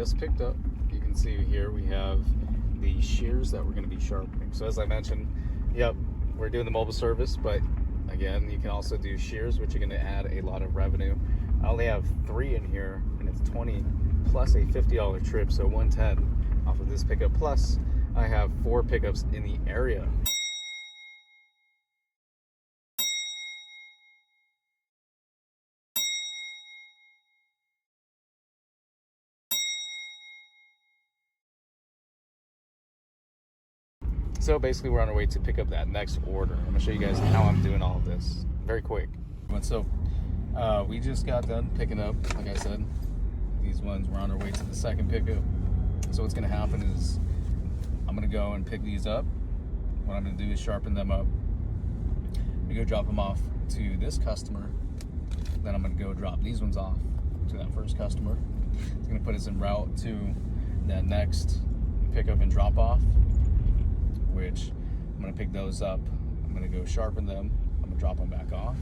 just picked up. You can see here we have the shears that we're going to be sharpening. So as I mentioned, yep, we're doing the mobile service, but again, you can also do shears, which are going to add a lot of revenue. I only have 3 in here, and it's 20 plus a $50 trip, so 110 off of this pickup. Plus, I have 4 pickups in the area. So basically we're on our way to pick up that next order. I'm gonna show you guys how I'm doing all of this very quick. So we just got done picking up, like I said, these ones. We're on our way to the second pickup. So what's gonna happen is I'm gonna go and pick these up. What I'm gonna do is sharpen them up. I'm gonna go drop them off to this customer. Then I'm gonna go drop these ones off to that first customer. It's gonna put us en route to that next pickup and drop off, which I'm gonna pick those up. I'm gonna go sharpen them. I'm gonna drop them back off,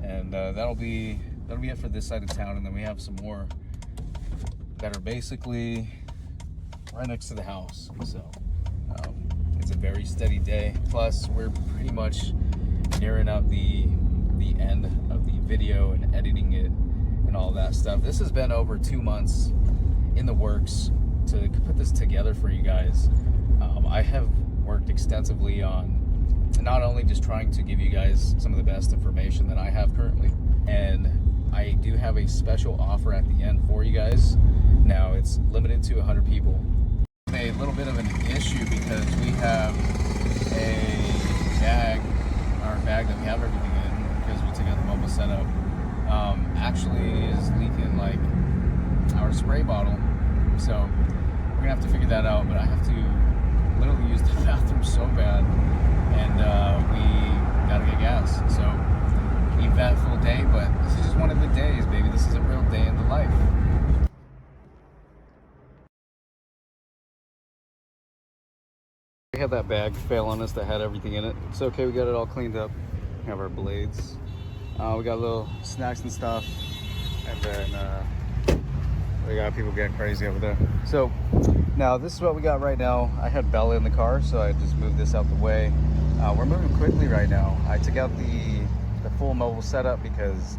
and that'll be it for this side of town. And then we have some more that are basically right next to the house. So it's a very steady day. Plus, we're pretty much nearing up the end of the video and editing it and all that stuff. This has been over 2 months in the works to put this together for you guys. I have worked extensively on not only just trying to give you guys some of the best information that I have currently, and I do have a special offer at the end for you guys. Now it's limited to 100 people. A little bit of an issue because we have a bag, our bag that we have everything in, because we took out the mobile setup, actually is leaking like our spray bottle. So we're gonna have to figure that out, but I have to literally use the bathroom so bad, and we gotta get gas. So eventful day, but this is just one of the days, baby. This is a real day in the life. We had that bag fail on us that had everything in it. It's okay, we got it all cleaned up. We have our blades. We got little snacks and stuff, and then we got people getting crazy over there. So now this is what we got right now. I had Bella in the car, so I just moved this out the way. We're moving quickly right now. I took out the full mobile setup because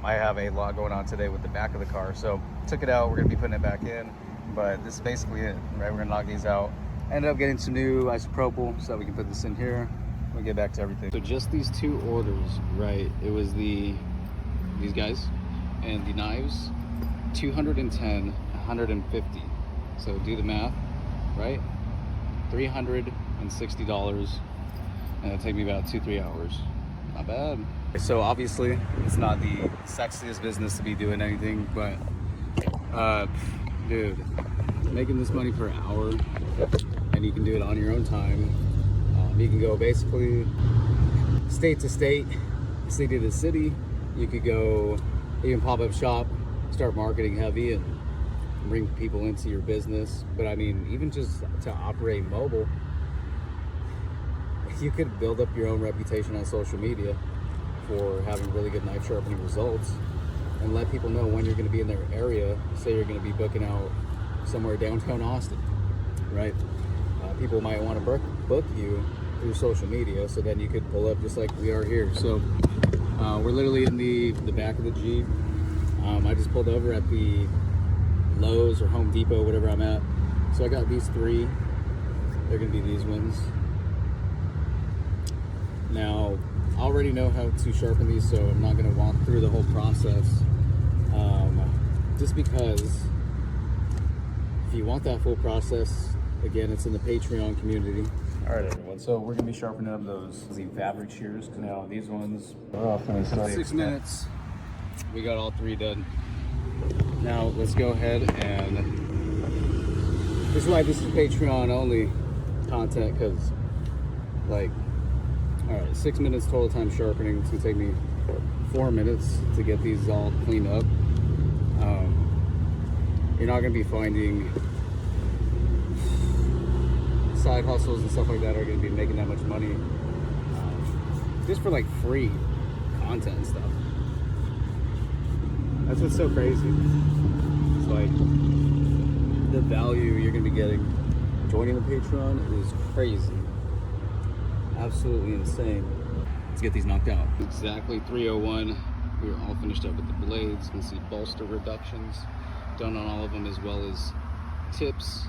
I have a lot going on today with the back of the car. So took it out, we're gonna be putting it back in, but this is basically it, right? We're gonna knock these out. Ended up getting some new isopropyl so that we can put this in here. We'll get back to everything. So just these 2 orders, right? It was these guys and the knives, 210, 150. So do the math, right? $360, and it'll take me about 2-3 hours. Not bad. So obviously it's not the sexiest business to be doing anything, but dude, making this money per hour, and you can do it on your own time. You can go basically state to state, city to city. You could go, you can pop up shop, start marketing heavy, and bring people into your business. But I mean, even just to operate mobile, you could build up your own reputation on social media for having really good knife sharpening results, and let people know when you're going to be in their area. Say you're going to be booking out somewhere downtown Austin, right? People might want to book you through social media, so then you could pull up just like we are here. So we're literally in the back of the Jeep. I just pulled over at the Lowe's or Home Depot, whatever I'm at. So I got these 3. They're gonna be these ones. Now, I already know how to sharpen these, so I'm not gonna walk through the whole process. Just because if you want that full process, again, it's in the Patreon community. All right, everyone. So we're gonna be sharpening up the fabric shears. Now these ones are off in 6 minutes. We got all 3 done. Now let's go ahead and this is why this is Patreon only content, because like, all right, 6 minutes total time sharpening. It's gonna take me 4 minutes to get these all cleaned up. You're not gonna be finding side hustles and stuff like that are going to be making that much money just for like free content and stuff. That's what's so crazy. It's like the value you're going to be getting joining the Patreon is crazy. Absolutely insane. Let's get these knocked out. Exactly 301. We are all finished up with the blades. You can see bolster reductions done on all of them, as well as tips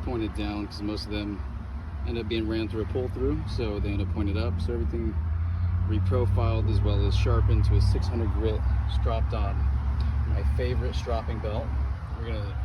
pointed down, because most of them end up being ran through a pull through, so they end up pointed up. So everything reprofiled as well as sharpened to a 600 grit, stropped on my favorite stropping belt. We're gonna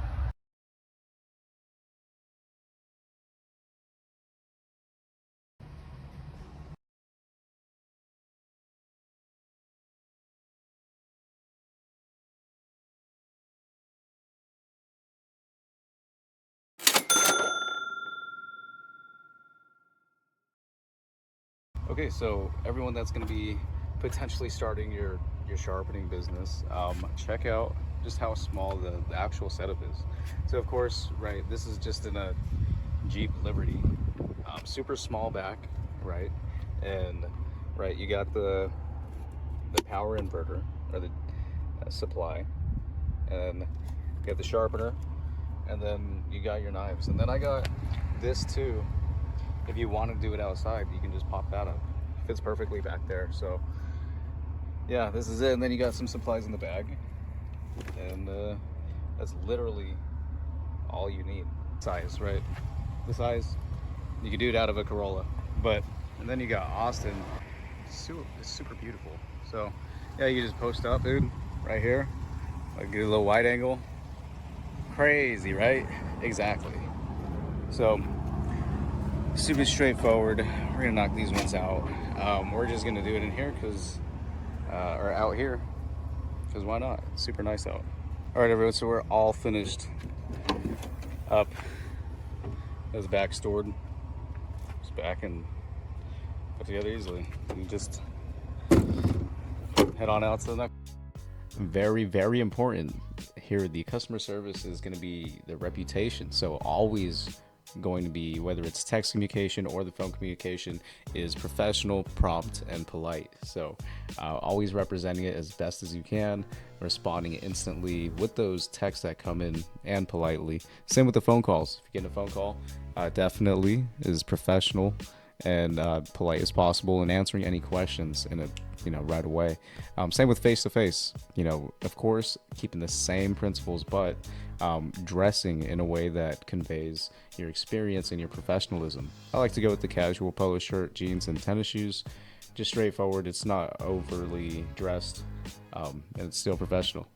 Okay, so everyone that's going to be potentially starting your sharpening business, check out just how small the actual setup is. So of course, right, this is just in a Jeep Liberty, super small back, right, and right, you got the power inverter or the supply, and you got the sharpener, and then you got your knives, and then I got this too. If you want to do it outside, you can just pop that up. Fits perfectly back there. So yeah, this is it. And then you got some supplies in the bag, and that's literally all you need. Size, right? The size, you can do it out of a Corolla, and then you got Austin. It's super beautiful. So yeah, you can just post up, dude, right here. Like, get a little wide angle. Crazy, right? Exactly. So super straightforward. We're gonna knock these ones out. We're just gonna do it in here or out here, because why not? It's super nice out. All right, everyone, so we're all finished up. That's back stored. It's back and put together easily. You just head on out to the next. Very, very important here. The customer service is going to be the reputation. So always going to be, whether it's text communication or the phone communication, is professional, prompt, and polite. So always representing it as best as you can, responding instantly with those texts that come in, and politely. Same with the phone calls. If you get a phone call, definitely is professional and polite as possible, and answering any questions in a right away. Same with face-to-face. Of course, keeping the same principles, but dressing in a way that conveys your experience and your professionalism. I like to go with the casual polo shirt, jeans, and tennis shoes. Just straightforward. It's not overly dressed, and it's still professional.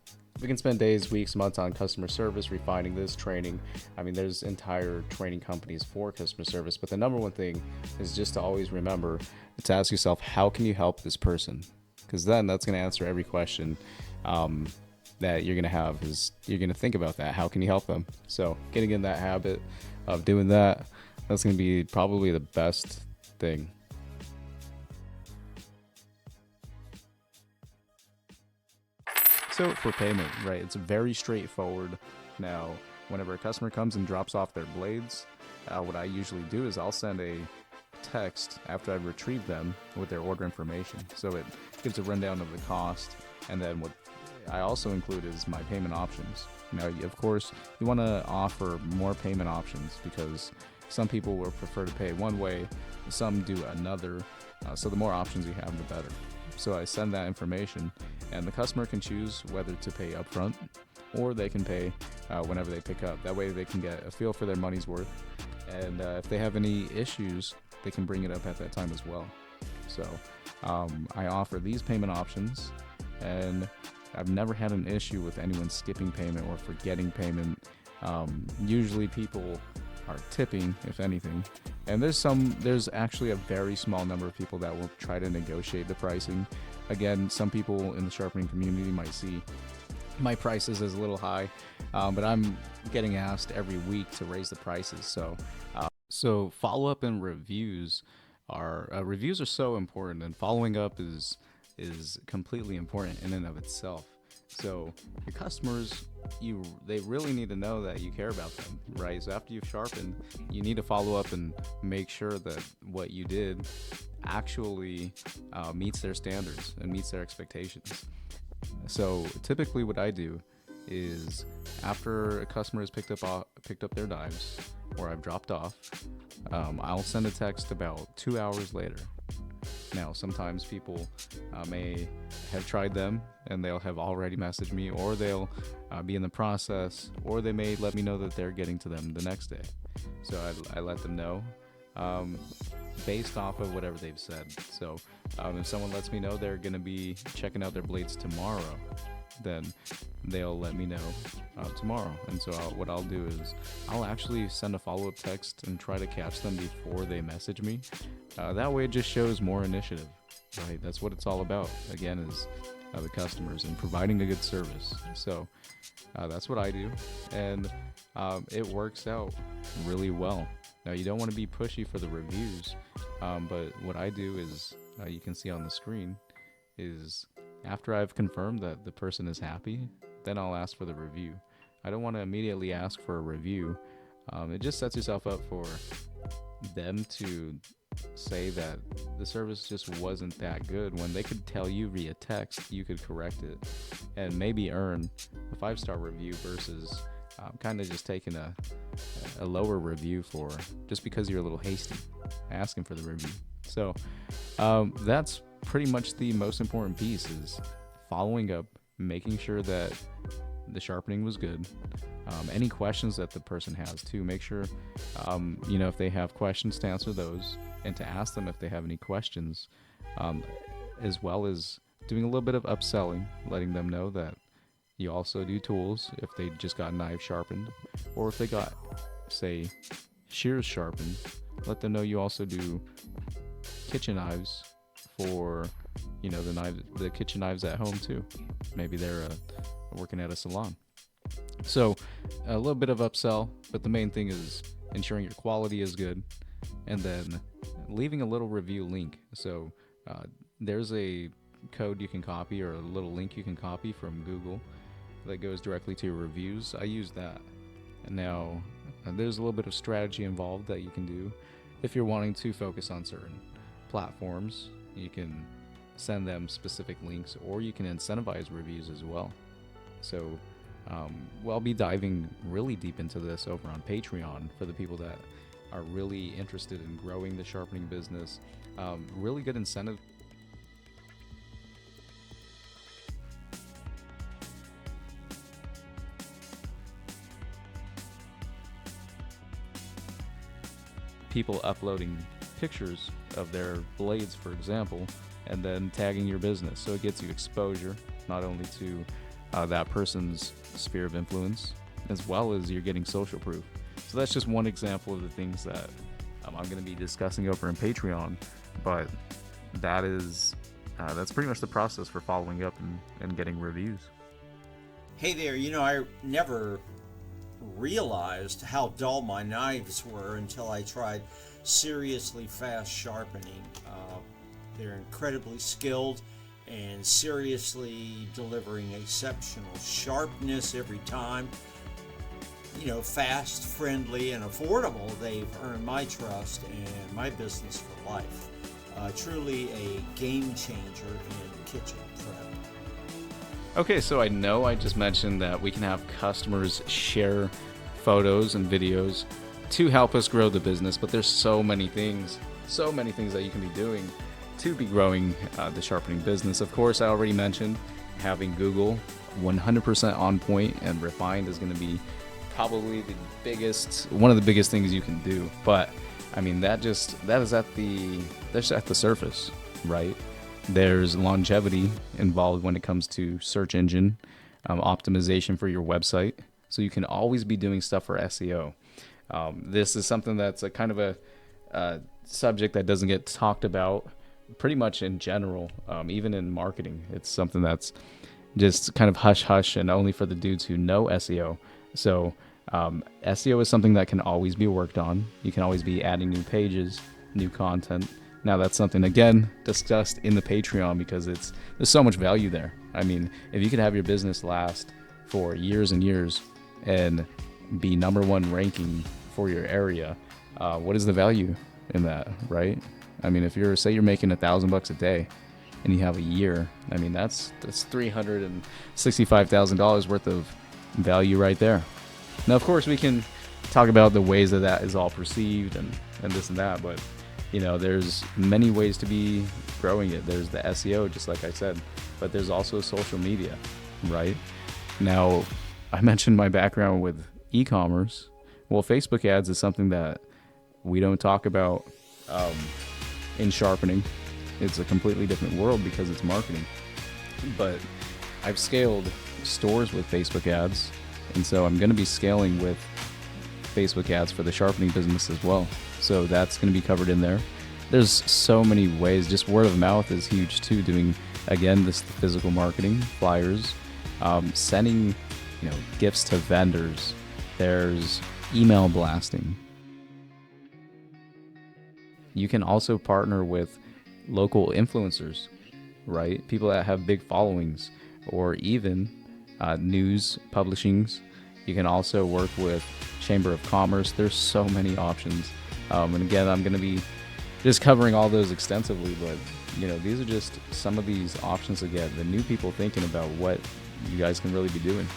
We can spend days, weeks, months on customer service, refining this, training. I mean, there's entire training companies for customer service, but the number one thing is just to always remember to ask yourself, how can you help this person? Because then that's going to answer every question that you're going to have. Is you're going to think about that. How can you help them? So getting in that habit of doing that, that's going to be probably the best thing. So for payment, right, it's very straightforward. Now, whenever a customer comes and drops off their blades, what I usually do is I'll send a text after I've retrieved them with their order information. So it gives a rundown of the cost, and then what I also include is my payment options. Now, of course, you want to offer more payment options, because some people will prefer to pay one way, some do another. So the more options you have, the better. So I send that information, and the customer can choose whether to pay upfront, or they can pay whenever they pick up. That way they can get a feel for their money's worth, and if they have any issues, they can bring it up at that time as well. So I offer these payment options, and I've never had an issue with anyone skipping payment or forgetting payment. Usually people are tipping, if anything, and there's actually a very small number of people that will try to negotiate the pricing. Again, some people in the sharpening community might see my prices as a little high, but I'm getting asked every week to raise the prices. So follow-up and reviews are so important, and following up is completely important in and of itself. So your customers, they really need to know that you care about them, right? So after you've sharpened, you need to follow up and make sure that what you did actually meets their standards and meets their expectations. So typically what I do is after a customer has picked up their knives, or I've dropped off, I'll send a text about 2 hours later. Now, sometimes people may have tried them and they'll have already messaged me, or they'll be in the process, or they may let me know that they're getting to them the next day. So I let them know based off of whatever they've said. So if someone lets me know they're going to be checking out their blades tomorrow, then they'll let me know tomorrow. And so what I'll do is I'll actually send a follow-up text and try to catch them before they message me. That way it just shows more initiative, right? That's what it's all about, again, is the customers and providing a good service. So that's what I do, and it works out really well. Now, you don't want to be pushy for the reviews, but what I do is, you can see on the screen, is after I've confirmed that the person is happy, then I'll ask for the review. I don't want to immediately ask for a review. It just sets yourself up for them to say that the service just wasn't that good, when they could tell you via text. You could correct it and maybe earn a 5-star review versus kind of just taking a lower review for just because you're a little hasty asking for the review. So that's pretty much the most important piece, is following up, making sure that the sharpening was good. Any questions that the person has too, make sure if they have questions, to answer those and to ask them if they have any questions, as well as doing a little bit of upselling, letting them know that you also do tools if they just got knives sharpened, or if they got, say, shears sharpened. Let them know you also do kitchen knives for the kitchen knives at home too. Maybe they're working at a salon. So a little bit of upsell, but the main thing is ensuring your quality is good, and then leaving a little review link. So there's a code you can copy, or a little link you can copy from Google that goes directly to your reviews. I use that. And now there's a little bit of strategy involved that you can do. If you're wanting to focus on certain platforms, you can send them specific links, or you can incentivize reviews as well. So I'll be diving really deep into this over on Patreon for the people that are really interested in growing the sharpening business. Really good incentive. People uploading pictures of their blades, for example, and then tagging your business. So it gets you exposure, not only to that person's sphere of influence, as well as you're getting social proof. So that's just one example of the things that I'm going to be discussing over in Patreon, but that's pretty much the process for following up and getting reviews. Hey there, I never realized how dull my knives were until I tried seriously fast sharpening. They're incredibly skilled and seriously delivering exceptional sharpness every time. Fast, friendly, and affordable. They've earned my trust and my business for life. Truly a game changer in kitchen prep. Okay, so I know I just mentioned that we can have customers share photos and videos to help us grow the business, but there's so many things that you can be doing to be growing the sharpening business. Of course, I already mentioned having Google 100% on point and refined is going to be probably one of the biggest things you can do. But I mean, that's at the surface, right? There's longevity involved when it comes to search engine optimization for your website, so you can always be doing stuff for SEO. This is something that's a kind of a subject that doesn't get talked about pretty much in general, even in marketing. It's something that's just kind of hush-hush and only for the dudes who know SEO. So SEO is something that can always be worked on. You can always be adding new pages, new content. Now that's something, again, discussed in the Patreon, because there's so much value there. I mean, if you could have your business last for years and years and be #1 ranking for your area, what is the value in that, right? I mean, if you're making $1,000 a day and you have a year, I mean, that's $365,000 worth of value right there. Now, of course, we can talk about the ways that is all perceived and this and that, but you know, there's many ways to be growing it. There's the SEO, just like I said, but there's also social media, right? Now, I mentioned my background with e-commerce. Well, Facebook ads is something that we don't talk about in Sharpening. It's a completely different world because it's marketing. But I've scaled stores with Facebook ads, and so I'm going to be scaling with Facebook ads for the Sharpening business as well. So that's going to be covered in there. There's so many ways. Just word of mouth is huge too. Doing, again, this physical marketing, flyers, sending, you know, gifts to vendors. There's email blasting. You can also partner with local influencers, right? People that have big followings, or even news publishings. You can also work with Chamber of Commerce. There's so many options. And again, I'm going to be just covering all those extensively, but you know, these are just some of these options to get the new people thinking about what you guys can really be doing.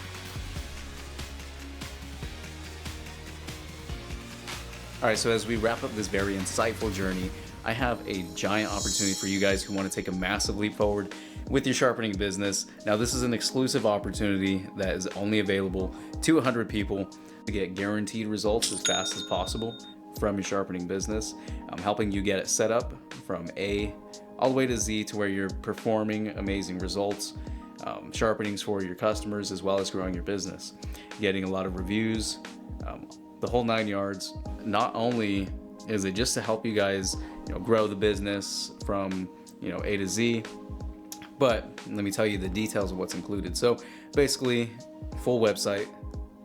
All right, so as we wrap up this very insightful journey, I have a giant opportunity for you guys who want to take a massive leap forward with your sharpening business. Now, this is an exclusive opportunity that is only available to 100 people to get guaranteed results as fast as possible from your sharpening business. I'm helping you get it set up from A all the way to Z to where you're performing amazing results, sharpenings for your customers, as well as growing your business, getting a lot of reviews, the whole 9 yards. Not only is it just to help you guys, you know, grow the business from, you know, A to Z, but let me tell you the details of what's included. So basically, full website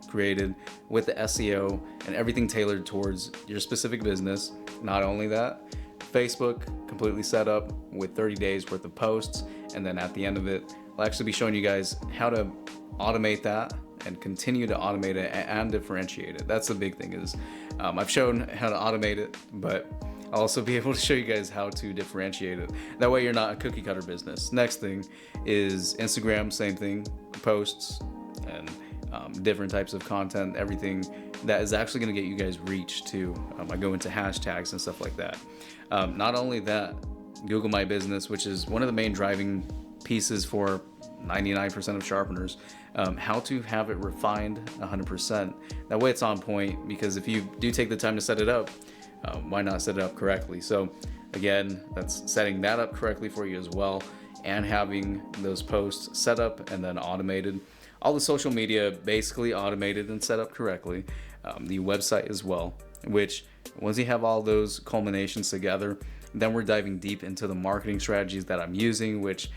created with the SEO and everything tailored towards your specific business. Not only that, Facebook completely set up with 30 days worth of posts, and then at the end of it, I'll actually be showing you guys how to automate that and continue to automate it and differentiate it. That's the big thing is I've shown how to automate it, but I'll also be able to show you guys how to differentiate it. That way you're not a cookie cutter business. Next thing is Instagram, same thing, posts and different types of content, everything that is actually going to get you guys reach too. I go into hashtags and stuff like that. Not only that, Google My Business, which is one of the main driving pieces for 99% of sharpeners, how to have it refined 100%. That way it's on point, because if you do take the time to set it up, why not set it up correctly? So again, that's setting that up correctly for you as well, and having those posts set up and then automated. All the social media basically automated and set up correctly. The website as well, which once you have all those culminations together, then we're diving deep into the marketing strategies that I'm using, which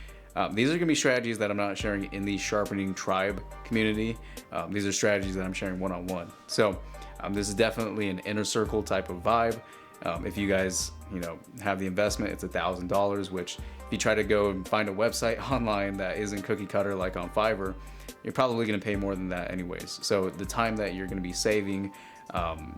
these are gonna be strategies that I'm not sharing in the Sharpening Tribe community. These are strategies that I'm sharing one-on-one. So this is definitely an inner circle type of vibe. If you guys, you know, have the investment, it's $1,000, which if you try to go and find a website online that isn't cookie cutter like on Fiverr, you're probably gonna pay more than that anyways. So the time that you're gonna be saving,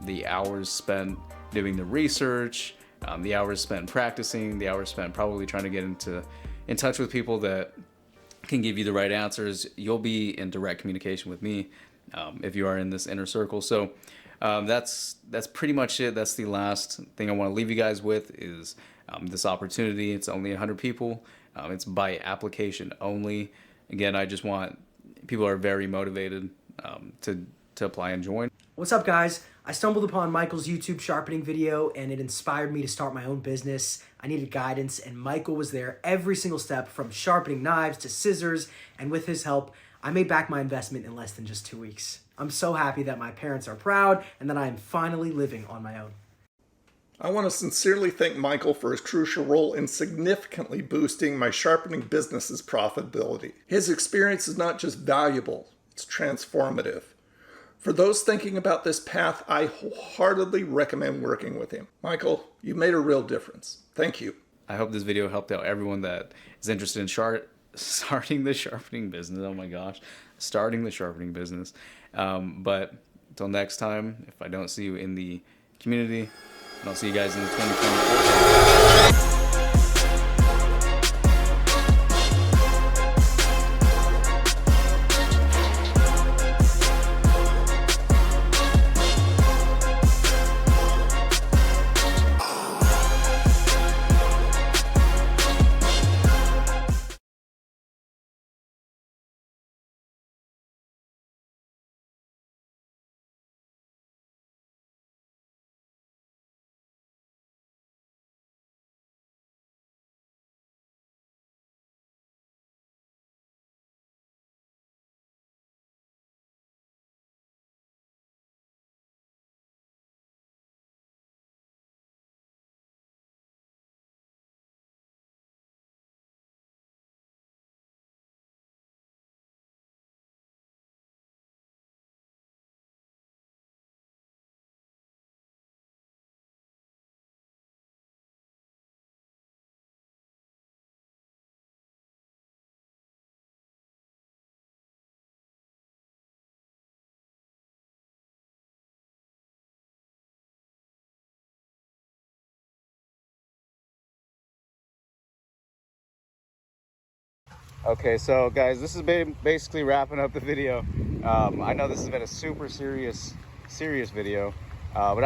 the hours spent doing the research, the hours spent practicing, the hours spent probably trying to get in touch with people that can give you the right answers, you'll be in direct communication with me if you are in this inner circle. So that's pretty much it. That's the last thing I want to leave you guys with is this opportunity. It's only 100 people. It's by application only. Again, I just want people who are very motivated to apply and join. What's up, guys? I stumbled upon Michael's YouTube sharpening video and it inspired me to start my own business. I needed guidance and Michael was there every single step, from sharpening knives to scissors, and with his help, I made back my investment in less than just 2 weeks. I'm so happy that my parents are proud and that I am finally living on my own. I want to sincerely thank Michael for his crucial role in significantly boosting my sharpening business's profitability. His experience is not just valuable, it's transformative. For those thinking about this path, I wholeheartedly recommend working with him. Michael, you made a real difference. Thank you. I hope this video helped out everyone that is interested in starting the sharpening business. Oh my gosh, starting the sharpening business. But until next time, if I don't see you in the community, and I'll see you guys in the 2024. Okay, so guys, this has been basically wrapping up the video. I know this has been a super serious video, but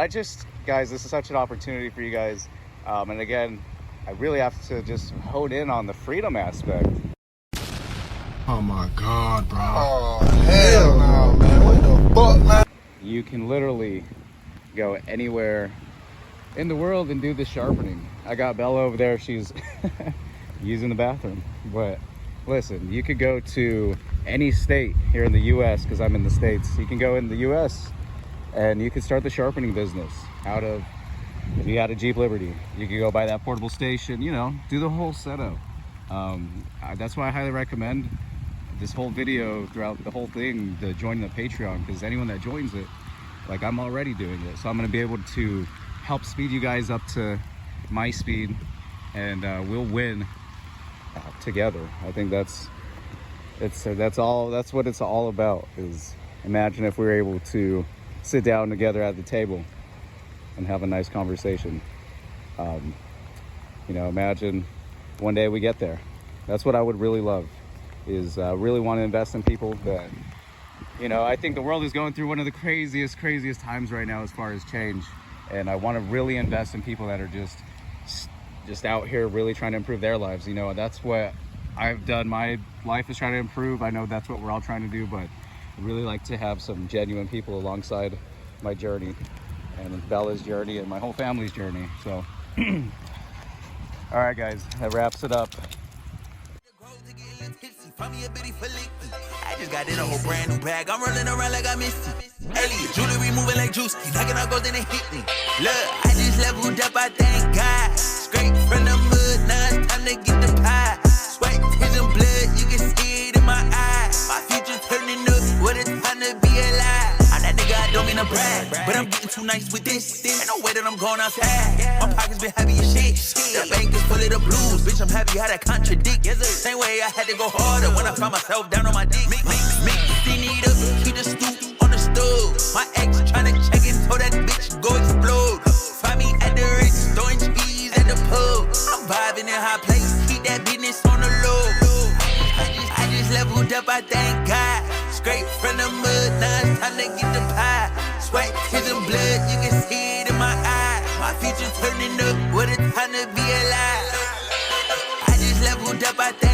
guys, this is such an opportunity for you guys. And again, I really have to just hone in on the freedom aspect. Oh my God, bro. Oh, hell no, man. What the fuck, man? You can literally go anywhere in the world and do the sharpening. I got Bella over there, she's using the bathroom. But listen, you could go to any state here in the US, because I'm in the States. You can go in the US and you can start the sharpening business out of, if you had a Jeep Liberty, you could go buy that portable station, you know, do the whole setup. That's why I highly recommend this whole video throughout the whole thing, to join the Patreon, because anyone that joins it, like I'm already doing it, so I'm going to be able to help speed you guys up to my speed, and we'll win together. I think that's what it's all about. Is imagine if we were able to sit down together at the table and have a nice conversation. You know, imagine one day we get there. That's what I would really love, is really want to invest in people that, you know, I think the world is going through one of the craziest times right now as far as change, and I want to really invest in people that are just out here really trying to improve their lives. You know, that's what I've done. My life is trying to improve. I know that's what we're all trying to do, but I really like to have some genuine people alongside my journey, and Bella's journey, and my whole family's journey. So all right guys, that wraps it up. I just got in a whole brand new bag. I'm rolling around like I missed it. Elliot, jewelry moving like juice. Keep knocking out gold, then it hit me. Look, I just leveled up, I thank God. Straight from the mud, now it's time to get the pie. Sweat, tears, and blood, you can see it in my eyes. My future turning up, what a time to be alive. I'm that nigga, I don't mean to brag, but I'm getting too nice with this. Ain't no way that I'm going outside. My pockets been heavy as shit. The bank is full of the blues. Bitch, I'm happy how that contradict. Same way I had to go harder when I found myself down on my dick. Mix need up, keep the stoop on the stove. My ex tryna check it, so that bitch go explode. Find me at the Ritz, throwing cheese at the pub. I'm vibing in high place, keep that business on the low. I just leveled up, I thank God. Straight from the mud, now it's time to get the pie. Sweat, tears, and blood, you can see it in my eye. My future turning up, what a time to be alive. I just leveled up, I thank